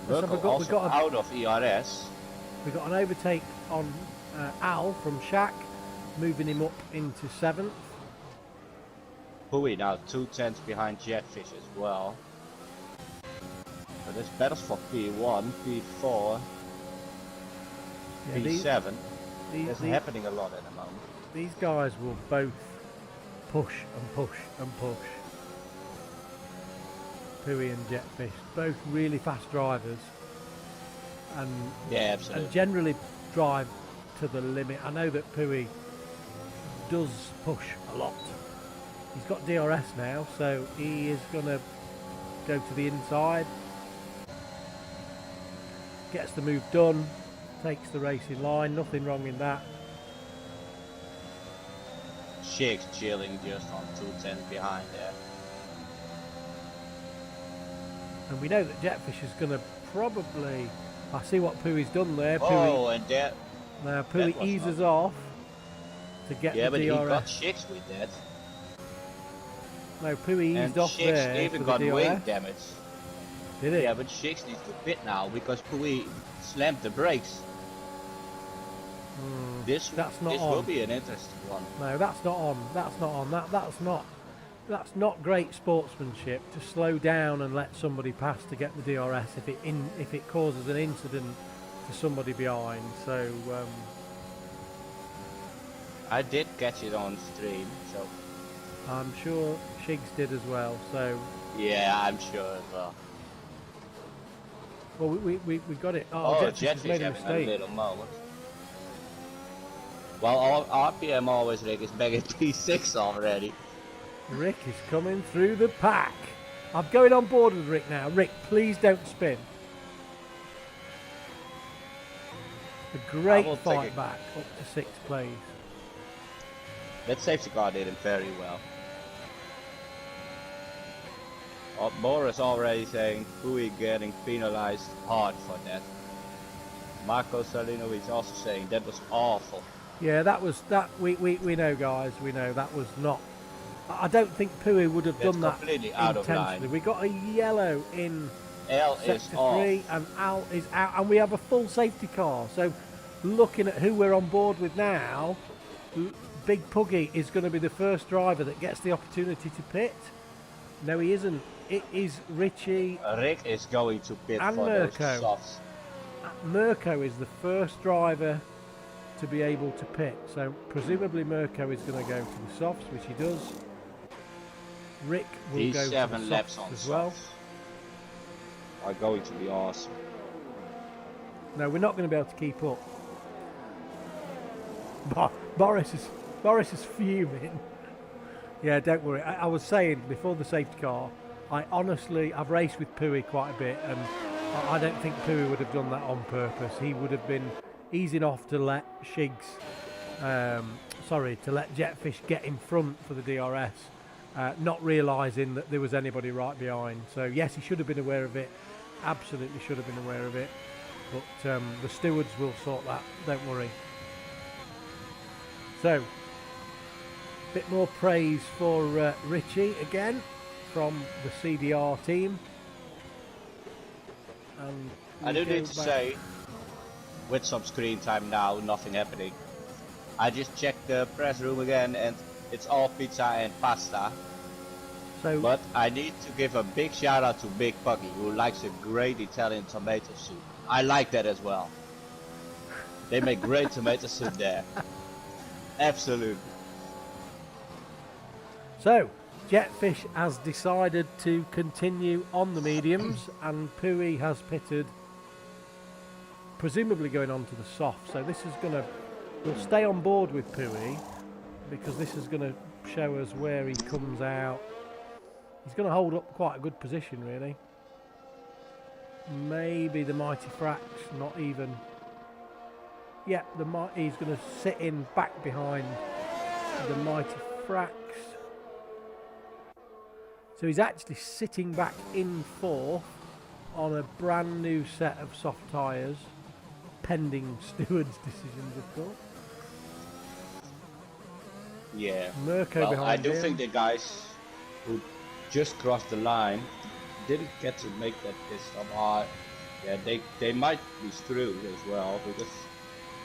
B: Merkel also out of ERS.
A: We got an overtake on Al from Shaq, moving him up into 7th.
B: Pui now 2 tenths behind Jetfish as well. So there's battles for P1, P4, P7. There's happening a lot at the moment.
A: These guys will both push and push and push. Pui and Jetfish, both really fast drivers, and and generally drive to the limit. I know that Pui does push a lot. He's got DRS now, so he is going to go to the inside. Gets the move done, takes the racing line, nothing wrong in that.
B: Shiggs chilling just on 2 tenths behind there.
A: And we know that Jetfish is going to probably... I see what Pui's done there.
B: Oh, and that...
A: Now Pui eases off to get the DRS.
B: Yeah, but he got Shiggs with that.
A: No, Pui eased off
B: Shiggs
A: there
B: even
A: for
B: got
A: the DRS.
B: wing damage.
A: Did it?
B: Yeah, but Shiggs needs to pit now because Pui slammed the brakes. This will be an interesting one.
A: No, that's not on. That's not on. That's not great sportsmanship to slow down and let somebody pass to get the DRS if it causes an incident to somebody behind. So
B: I did catch it on stream, so
A: I'm sure Shiggs did as well. So
B: yeah, I'm sure as well.
A: Well, we got it.
B: Jetfish
A: made a
B: having
A: mistake.
B: a little moment. Well, RPM always Rick is back at P6 already.
A: Rick is coming through the pack. I'm going on board with Rick now. Rick, please don't spin. A great fight back up to 6th place.
B: That safety car did him very well. Boris already saying Pui getting penalized hard for that. Marco Salinovic also saying that was awful.
A: Yeah, we know, guys. We know that was not. I don't think Pui would have done that intentionally. We got a yellow in sector 3 and Al is out, and we have a full safety car. So looking at who we're on board with now, Big Puggy is going to be the first driver that gets the opportunity to pit. No, he isn't. It is Richie.
B: Rick is going to pit
A: and
B: for
A: Mirko.
B: those softs.
A: Mirko is the first driver to be able to pit. So presumably Mirko is going to go to the softs, which he does. Rick will go to the
B: 7 laps
A: softs
B: on
A: as well.
B: Are going to be awesome.
A: No, we're not going to be able to keep up. Boris is fuming. Yeah, don't worry. I was saying before the safety car, I've raced with Pui quite a bit, and I don't think Pui would have done that on purpose. He would have been easing off to let Shiggs, to let Jetfish get in front for the DRS, not realising that there was anybody right behind. So yes, he should have been aware of it. Absolutely should have been aware of it. But the stewards will sort that. Don't worry. So, a bit more praise for Richie again from the CDR team. And
B: I do need to say, with some screen time now, nothing happening. I just checked the press room again and it's all pizza and pasta.
A: So,
B: but I need to give a big shout out to Big Puggy, who likes a great Italian tomato soup. I like that as well. They make great tomato soup there. Absolutely.
A: So, Jetfish has decided to continue on the mediums, and Pui has pitted, presumably going on to the soft. So this is going to, we'll stay on board with Pui because this is going to show us where he comes out. He's going to hold up quite a good position, really. Maybe the Mighty Frax, not even. Yeah, he's going to sit in back behind the Mighty Frax. So he's actually sitting back in fourth on a brand new set of soft tyres, pending stewards' decisions, of course.
B: Yeah.
A: Mirko
B: Well,
A: behind
B: I do
A: him.
B: think the guys who just crossed the line didn't get to make that pit stop. Yeah, they might be screwed as well, because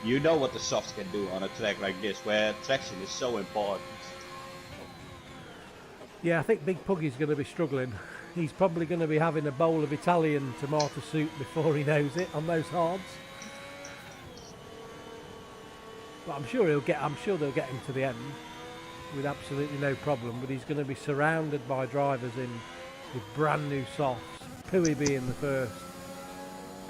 B: you know what the softs can do on a track like this, where traction is so important.
A: Yeah, I think Big Puggy's going to be struggling. He's probably going to be having a bowl of Italian tomato soup before he knows it on those hards. But I'm sure they'll get him to the end with absolutely no problem. But he's going to be surrounded by drivers with brand new softs. Pui being the first.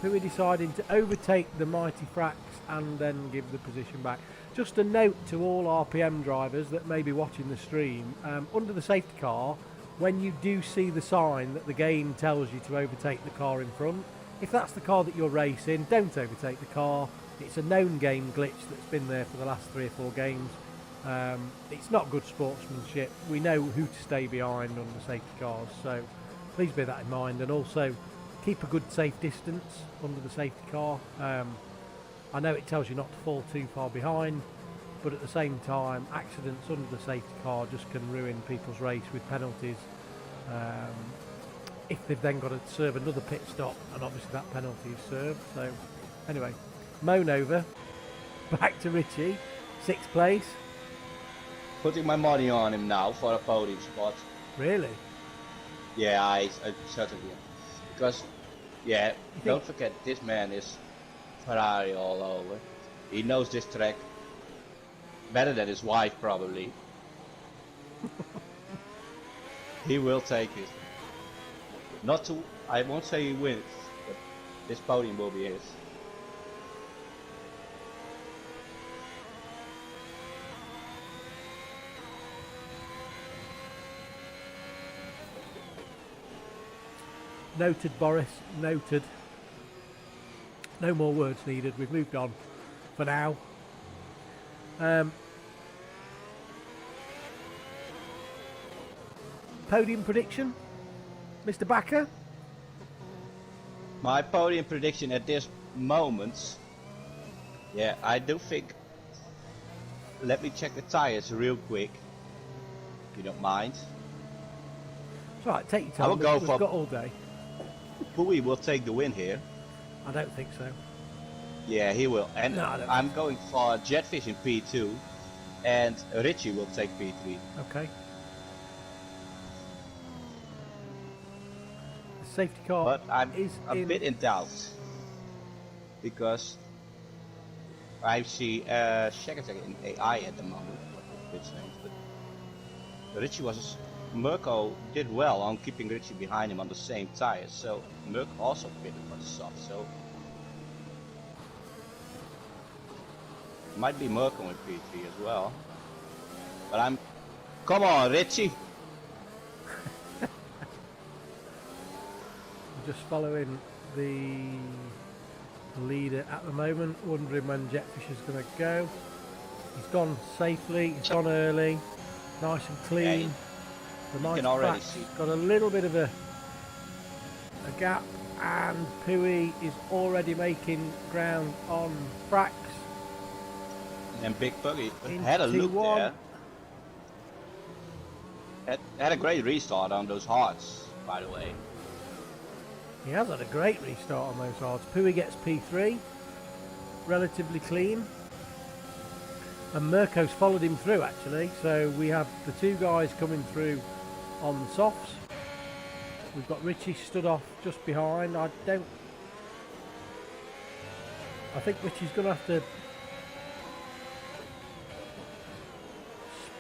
A: Pui deciding to overtake the Mighty Frax and then give the position back. Just a note to all RPM drivers that may be watching the stream, under the safety car, when you do see the sign that the game tells you to overtake the car in front, if that's the car that you're racing, don't overtake the car. It's a known game glitch that's been there for the last 3 or 4 games. It's not good sportsmanship. We know who to stay behind on the safety cars, so please bear that in mind, and also keep a good safe distance under the safety car. I know it tells you not to fall too far behind, but at the same time, accidents under the safety car just can ruin people's race with penalties. If they've then got to serve another pit stop, and obviously that penalty is served. So, anyway, moan over. Back to Richie, 6th place.
B: Putting my money on him now for a podium spot.
A: Really?
B: Yeah, I certainly am. Because, yeah, don't forget, this man is Ferrari all over. He knows this track better than his wife, probably. He will take it. I won't say he wins, but this podium will be his.
A: Noted, Boris, noted. No more words needed. We've moved on for now. Podium prediction, Mr. Backer?
B: My podium prediction at this moment, yeah, I do think, let me check the tires real quick, if you don't mind.
A: It's all right, take your time.
B: I will go
A: We've
B: for
A: got all day.
B: Pui will take the win here.
A: I don't think so.
B: Yeah, he will. And
A: No, I don't
B: I'm going for Jetfish in P2, and Richie will take P3.
A: Okay. The safety car
B: But I'm
A: is
B: a
A: in.
B: bit in doubt, because I see Shaggy in AI at the moment. But Richie Mirko did well on keeping Richie behind him on the same tires, so Mirko also pitted for the soft, so might be Mirko in P3 as well. But come on, Richie!
A: Just following the leader at the moment, wondering when Jetfish is going to go. He's gone safely, he's gone early, nice and clean.
B: Yeah,
A: the
B: you
A: Mighty
B: can already
A: Frax
B: see.
A: got a little bit of a gap, and Pui is already making ground on Frax.
B: And Big Puggy
A: In
B: had a look
A: T1.
B: there. Had a great restart on those hards, by the way.
A: He has had a great restart on those hards. Pui gets P3, relatively clean. And Mirko's followed him through, actually. So we have the 2 guys coming through on the softs. We've got Richie stood off just behind. I think Richie's going to have to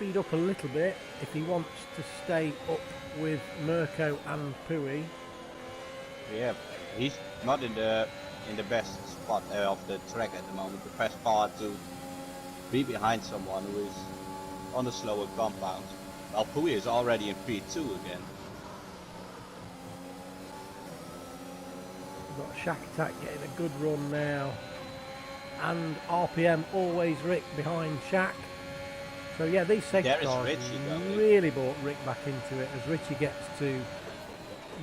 A: speed up a little bit if he wants to stay up with Mirko and Pui.
B: Yeah, he's not in the best spot of the track at the moment. The best part to be behind someone who is on the slower compound. Well, Pui is already in P2 again.
A: We've got Shack Attack getting a good run now. And RPM always Rick behind Shack. So yeah, these safety cars really brought Rick back into it as Richie gets to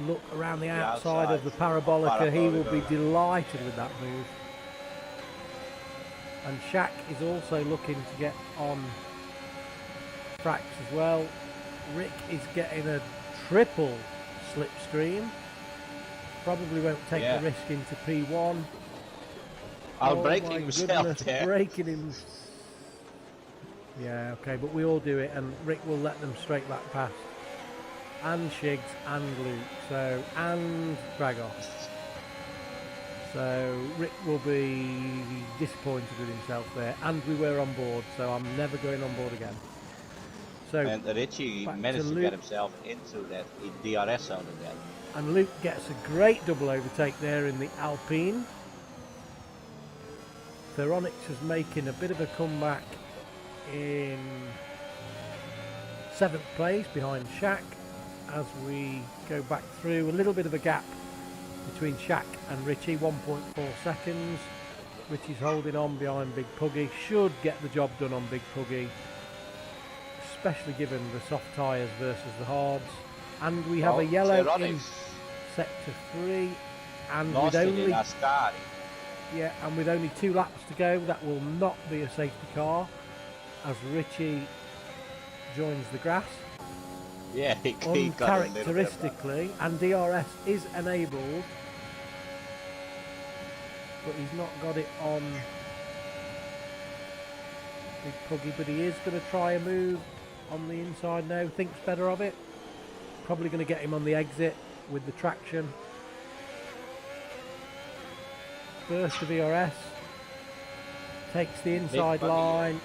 A: look around the outside of the Parabolica. He will be delighted with that move. And Shack is also looking to get on tracks as well. Rick is getting a triple slipstream. Probably won't take the risk into P1.
B: Braking himself there.
A: Braking him. Yeah, okay, but we all do it, and Rick will let them straight back past. And Shigs and Luke, and Dragos. So Rick will be disappointed with himself there, and we were on board, so I'm never going on board again. So
B: and Richie managed to get himself into that DRS zone again.
A: And Luke gets a great double overtake there in the Alpine. Theronix is making a bit of a comeback in 7th place behind Shack as we go back through. A little bit of a gap between Shack and Richie, 1.4 seconds. Richie's holding on behind Big Puggy, should get the job done on Big Puggy, especially given the soft tyres versus the hards. And we have a yellow in sector 3, and with only with only 2 laps to go, that will not be a safety car as Richie joins the grass.
B: Yeah, he
A: uncharacteristically, and DRS is enabled, but he's not got it on Big Puggy, but he is going to try a move on the inside now, thinks better of it. Probably going to get him on the exit with the traction. Burst of ERS, takes the inside line,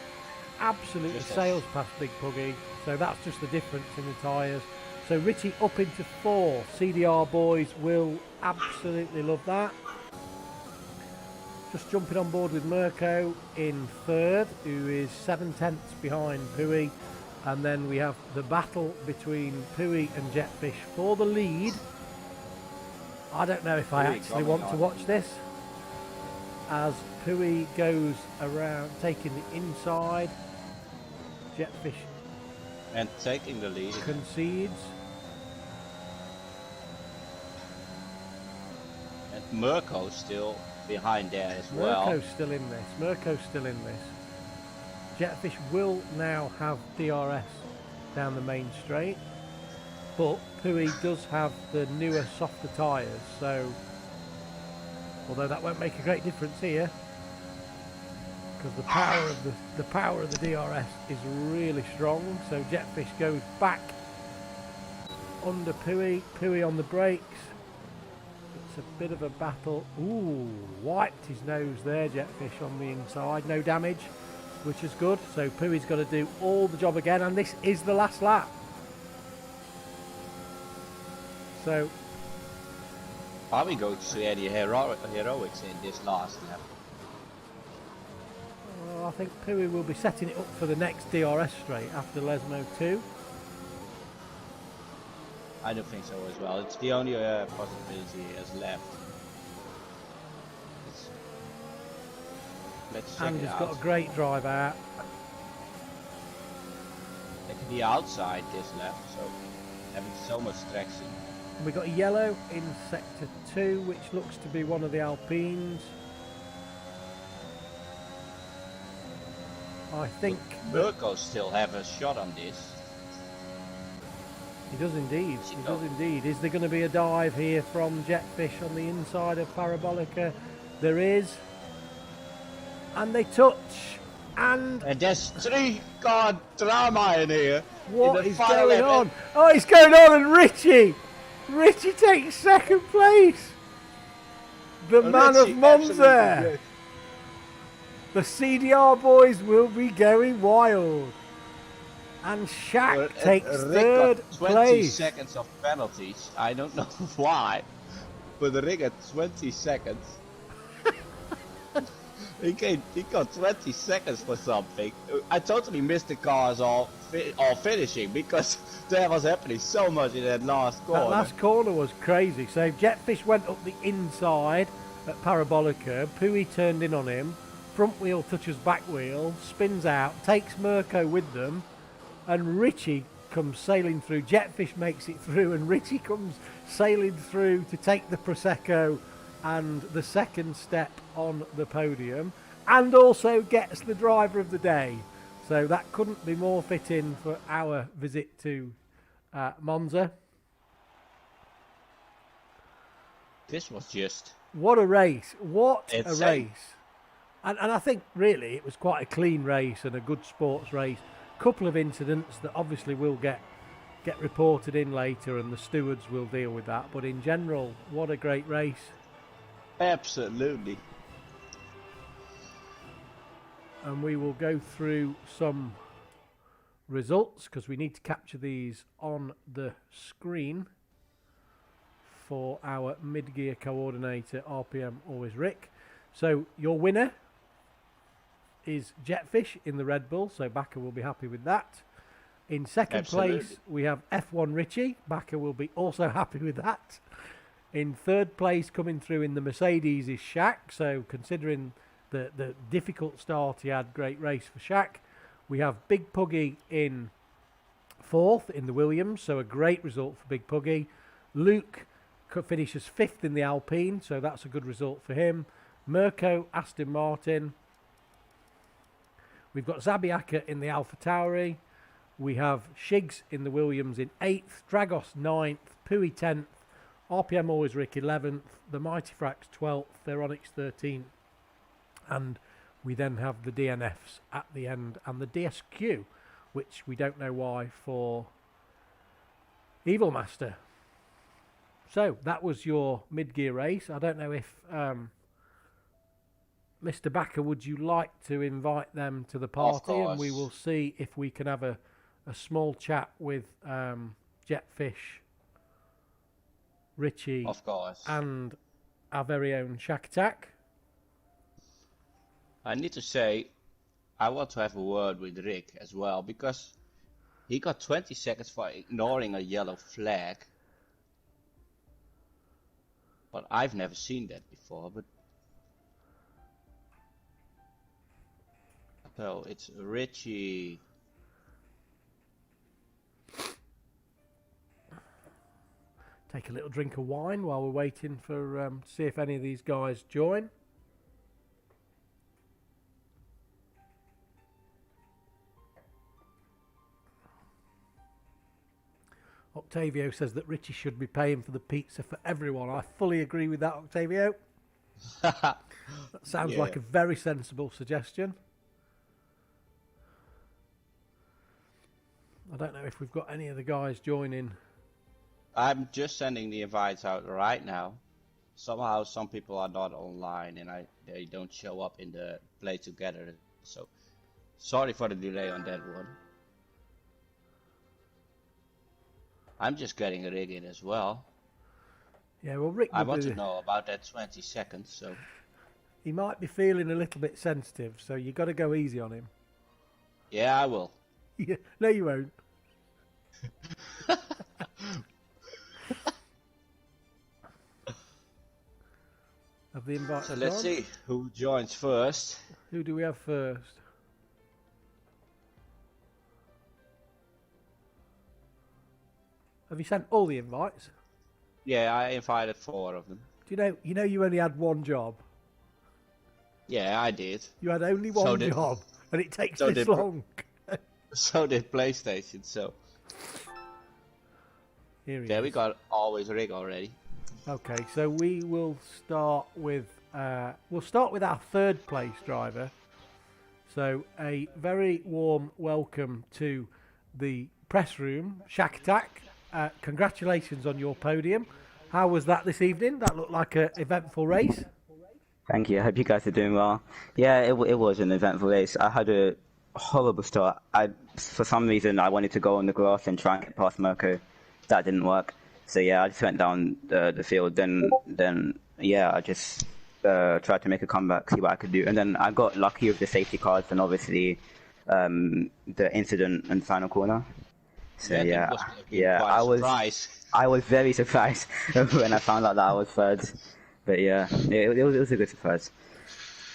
A: absolutely sails past Big Puggy, so that's just the difference in the tyres. So Richie up into 4, CDR boys will absolutely love that. Just jumping on board with Mirko in 3rd, who is 7/10 behind Pui, and then we have the battle between Pui and Jetfish for the lead. I don't know if I actually want to watch this, as Pui goes around taking the inside. Jetfish
B: and taking the lead
A: concedes.
B: And Mirko's still behind there as well.
A: Mirko's still in this. Jetfish will now have DRS down the main straight, but Pui does have the newer, softer tyres, so although that won't make a great difference here, because the power of the DRS is really strong. So Jetfish goes back under Pui on the brakes. It's a bit of a battle. Ooh, wiped his nose there, Jetfish on the inside. No damage, which is good. So Pui's got to do all the job again, and this is the last lap. So
B: are we going to see any heroics in this last lap?
A: I think Pui will be setting it up for the next DRS straight after Lesmo 2.
B: I don't think so as well. It's the only possibility he has left. Let's check
A: and
B: it
A: he's
B: out.
A: Got a great drive out.
B: It can be outside this lap, so having so much traction.
A: And we got a yellow in sector 2, which looks to be one of the Alpines. I think
B: Mirko still have a shot on this.
A: He does indeed. He does indeed. Is there going to be a dive here from Jetfish on the inside of Parabolica? There is. And they touch. And
B: there's 3-car drama in here.
A: What is going on? Oh, it's going on, and Richie takes 2nd place. The man of Monza. The CDR boys will be going wild. And Shaq
B: Well,
A: takes
B: Rick got
A: third
B: 20
A: place.
B: seconds of penalties. I don't know why, but Rick had 20 seconds. He got 20 seconds for something. I totally missed the cars all finishing because there was happening so much in that last corner.
A: That last corner was crazy. So Jetfish went up the inside at Parabolica. Pui turned in on him. Front wheel touches back wheel, spins out, takes Mirko with them, and Richie comes sailing through. Jetfish makes it through, and Richie comes sailing through to take the Prosecco and the second step on the podium, and also gets the driver of the day. So that couldn't be more fitting for our visit to Monza.
B: This was just...
A: What a race. What
B: insane.
A: A race. And I think really it was quite a clean race and a good sports race. Couple of incidents that obviously will get reported in later, and the stewards will deal with that. But in general, what a great race.
B: Absolutely.
A: And we will go through some results because we need to capture these on the screen for our mid-gear coordinator, RPM Always Rick. So your winner is Jetfish in the Red Bull, so Bakker will be happy with that. In second place, we have F1 Richie. Bakker will be also happy with that. In third place, coming through in the Mercedes, is Shaq. So considering the difficult start he had, great race for Shaq. We have Big Puggy in fourth in the Williams, so a great result for Big Puggy. Luke finishes fifth in the Alpine, so that's a good result for him. Mirko, Aston Martin. We've got Zabiaka in the Alpha Tauri. We have Shigs in the Williams in 8th, Dragos 9th, Pui 10th, RPM Always Rick 11th, the Mighty Frax 12th, Veronix 13th, and we then have the DNFs at the end, and the DSQ, which we don't know why, for Evil Master. So that was your mid-gear race. I don't know if Mr. Bakker, would you like to invite them to the party, and we will see if we can have a small chat with Jetfish, Richie,
B: of course,
A: and our very own Shack Attack.
B: I need to say, I want to have a word with Rick as well, because he got 20 seconds for ignoring a yellow flag. But I've never seen that before. But so it's Richie.
A: Take a little drink of wine while we're waiting for to see if any of these guys join. Octavio says that Richie should be paying for the pizza for everyone. I fully agree with that, Octavio. That sounds like a very sensible suggestion. I don't know if we've got any of the guys joining.
B: I'm just sending the invites out right now. Somehow some people are not online and they don't show up in the play together. So sorry for the delay on that one. I'm just getting a rig in as well.
A: Yeah, well, Rick,
B: I want to know about that 20 seconds. So
A: he might be feeling a little bit sensitive, so you got to go easy on him.
B: Yeah, I will.
A: Yeah, no, you won't. Have the invite?
B: So let's see who joins first.
A: Who do we have first? Have you sent all the invites?
B: Yeah, I invited 4 of them.
A: Do you know you only had one job?
B: Yeah, I did.
A: You had only one job, and it takes this long.
B: So did PlayStation, so.
A: Here he
B: Yeah,
A: is.
B: we got Always Rig already.
A: Okay, so we will start with our third place driver. So a very warm welcome to the press room, Shack Attack. Congratulations on your podium. How was that this evening? That looked like an eventful race.
C: Thank you. I hope you guys are doing well. Yeah, it was an eventful race. I had a horrible start. For some reason, I wanted to go on the grass and try and get past Mirko. That didn't work. So yeah, I just went down the field. Then yeah, I just tried to make a comeback, see what I could do, and then I got lucky with the safety cars and obviously the incident in final corner. So
B: Yeah,
C: yeah,
B: that must have been
C: yeah,
B: quite a surprise.
C: I was very surprised when I found out that I was third. But yeah, it was a good surprise.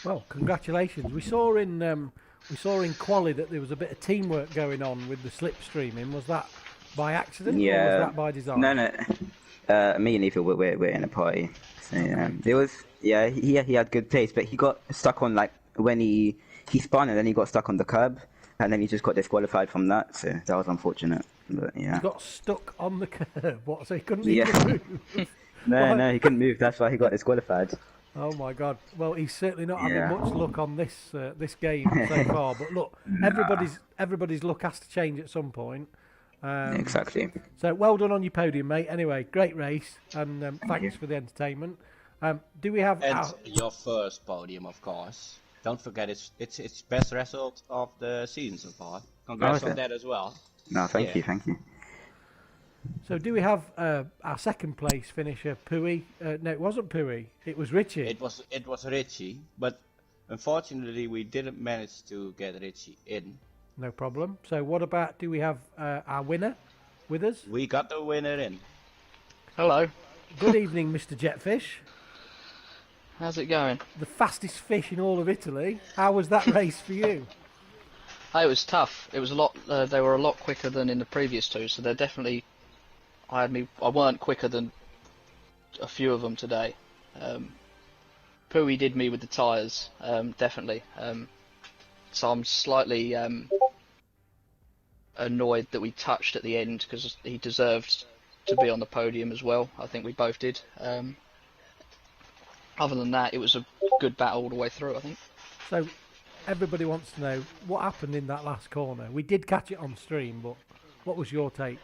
A: Well, congratulations. We saw in quali that there was a bit of teamwork going on with the slipstreaming. Was that by accident or was
C: Yeah,
A: that by design?
C: no. Me and Ethan we're in a party. So yeah,
A: Okay.
C: it was he had good pace, but he got stuck on like when he spun and then he got stuck on the curb, and then he just got disqualified from that. So that was unfortunate. But
A: He
C: yeah,
A: got stuck on the curb. What? So he couldn't
C: yeah.
A: even move.
C: No,
A: Right.
C: no, he couldn't move. That's why he got disqualified.
A: Oh my God! Well, he's certainly not having
C: Yeah.
A: much luck on this game so far. But look, everybody's luck has to change at some point.
C: Exactly.
A: So well done on your podium, mate. Anyway, great race, and
C: you.
A: thanks for the entertainment. Do we have?
B: And your first podium, of course. Don't forget, it's best result of the season so far. Congrats
C: is
B: on
C: it?
B: that as well.
C: No, thank
B: Yeah.
C: you, thank you.
A: So do we have our second place finisher, Pui? No, it wasn't Pui. It was Richie.
B: It was Richie, but unfortunately we didn't manage to get Richie in.
A: No problem. So what about? Do we have our winner with us?
B: We got the winner in.
D: Hello.
A: Good evening, Mr. Jetfish.
D: How's it going?
A: The fastest fish in all of Italy. How was that race for you?
D: Oh, it was tough. It was a lot. They were a lot quicker than in the previous two, so they're definitely. I weren't quicker than a few of them today. Pui did me with the tyres, definitely. So I'm slightly annoyed that we touched at the end because he deserved to be on the podium as well. I think we both did. Other than that, it was a good battle all the way through, I think.
A: So everybody wants to know what happened in that last corner. We did catch it on stream, but what was your take?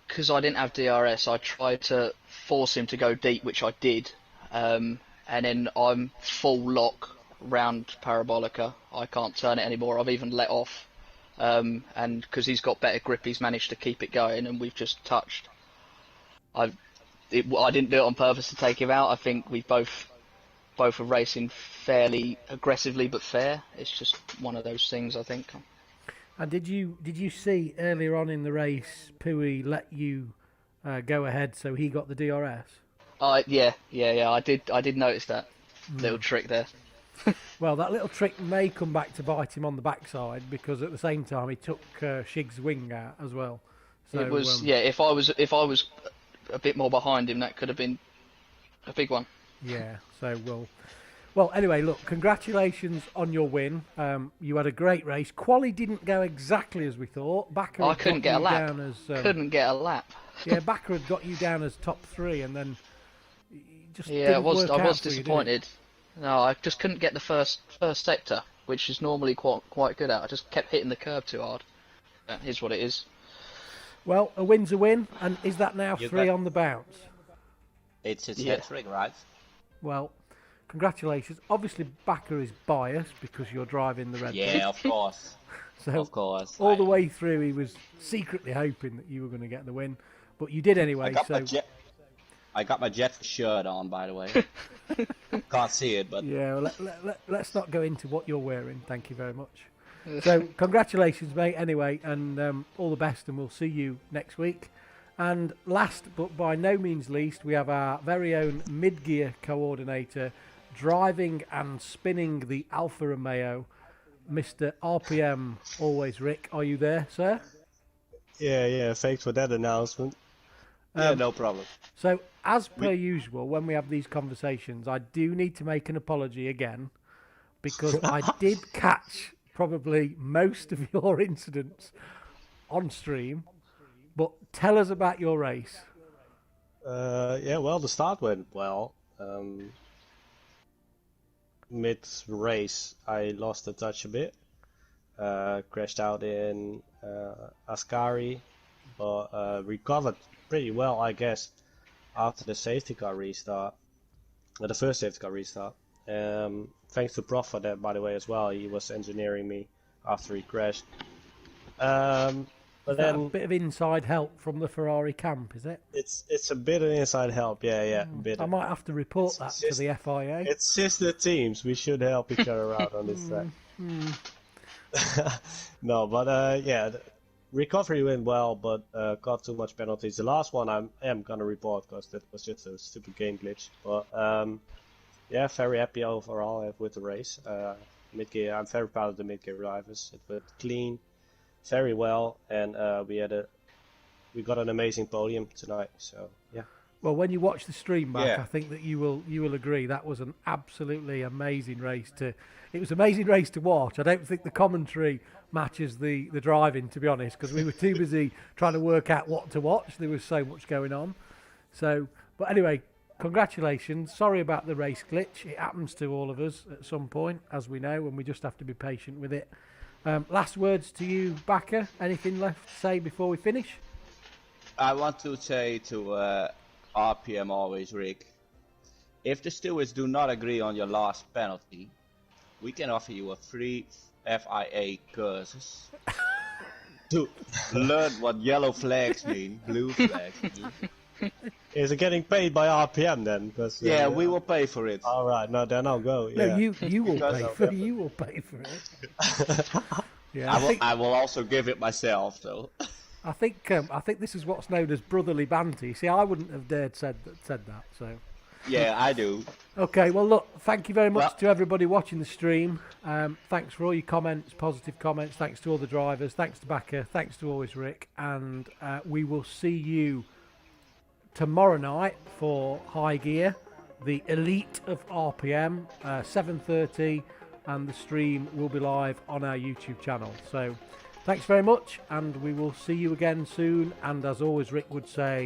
D: Because I didn't have DRS, I tried to force him to go deep, which I did. And then I'm full lock round Parabolica. I can't turn it anymore. I've even let off. And because he's got better grip, he's managed to keep it going, and we've just touched. I didn't do it on purpose to take him out. I think we both are racing fairly aggressively but fair. It's just one of those things, I think.
A: And did you see earlier on in the race, Pui let you go ahead, so he got the DRS?
D: Yeah. I did notice that little trick there.
A: Well, that little trick may come back to bite him on the backside because at the same time he took Shig's wing out as well. So,
D: It was If I was a bit more behind him, that could have been a big one.
A: Yeah. So well. Anyway, look, congratulations on your win. You had a great race. Quali didn't go exactly as we thought. Backer
D: I
A: had
D: couldn't
A: got
D: get a
A: you
D: lap.
A: down as,
D: Couldn't get a lap.
A: Yeah, Backer had got you down as top 3, and then you just
D: Yeah,
A: didn't
D: I was
A: work out for you, did it?
D: disappointed. No, I just couldn't get the first sector, which is normally quite good at. I just kept hitting the curb too hard. That is what it is.
A: Well, a win's a win, and is that now
B: You
A: 3
B: got-
A: on the bounce?
B: It's
D: Yeah.
B: hat-trick, right?
A: Well, congratulations. Obviously, Backer is biased because you're driving the Red Bull.
B: Yeah, of course.
A: So
B: Of course.
A: all the way through, he was secretly hoping that you were going to get the win, but you did anyway.
B: I got my jet shirt on, by the way. Can't see it, but
A: Yeah, well, let's not go into what you're wearing. Thank you very much. So, congratulations, mate, anyway, and all the best, and we'll see you next week. And last, but by no means least, we have our very own mid-gear coordinator driving and spinning the Alfa Romeo, Mr. RPM, always Rick. Are you there, sir?
E: Yeah, thanks for that announcement.
B: yeah, no problem.
A: So, as per usual, when we have these conversations, I do need to make an apology again because I did catch probably most of your incidents on stream. But tell us about your race.
E: Well, the start went well. Mid-race, I lost the touch a bit. Crashed out in Ascari, but recovered pretty well, I guess, after the safety car restart. The first safety car restart. thanks to Prof for that, by the way, as well. He was engineering me after he crashed. But
A: Is that
E: then
A: a bit of inside help from the Ferrari camp, is it?
E: it's a bit of inside help, yeah, a bit.
A: I might have to report that to the FIA.
E: It's sister teams. We should help each other out on this track. No, but yeah, the recovery went well, but got too much penalties. The last one I am gonna report because that was just a stupid game glitch. But yeah, very happy overall with the race. Mid-gear, I'm very proud of the mid-gear drivers. It went clean, very well, and we got an amazing podium tonight. So yeah.
A: Well, when you watch the stream back,
B: Yeah.
A: I think that you will agree that was an absolutely amazing race to. It was an amazing race to watch. I don't think the commentary matches the driving, to be honest, because we were too busy trying to work out what to watch. There was so much going on. So, but anyway, congratulations. Sorry about the race glitch. It happens to all of us at some point, as we know, and we just have to be patient with it. Last words to you, Backer. Anything left to say before we finish?
B: I want to say to RPM always, Rick, if the stewards do not agree on your last penalty, we can offer you a free FIA courses to learn what yellow flags mean, blue flags mean.
E: Is it getting paid by RPM then? Because
B: Yeah, we will pay for it.
E: All right, no, then I'll go. Yeah.
A: No, you will
B: Because
A: pay
B: of-
A: for you will pay for it. Yeah,
B: I will also give it myself, so.
A: I think this is what's known as brotherly banter. You see, I wouldn't have dared said that. So.
B: Yeah, I do.
A: Okay, well, look, thank you very much
B: Well-
A: to everybody watching the stream. Thanks for all your comments, positive comments. Thanks to all the drivers. Thanks to Backer. Thanks to always Rick. And we will see you tomorrow night for High Gear, the elite of RPM, 7:30, and the stream will be live on our YouTube channel. So thanks very much, and we will see you again soon. And as always, Rick would say,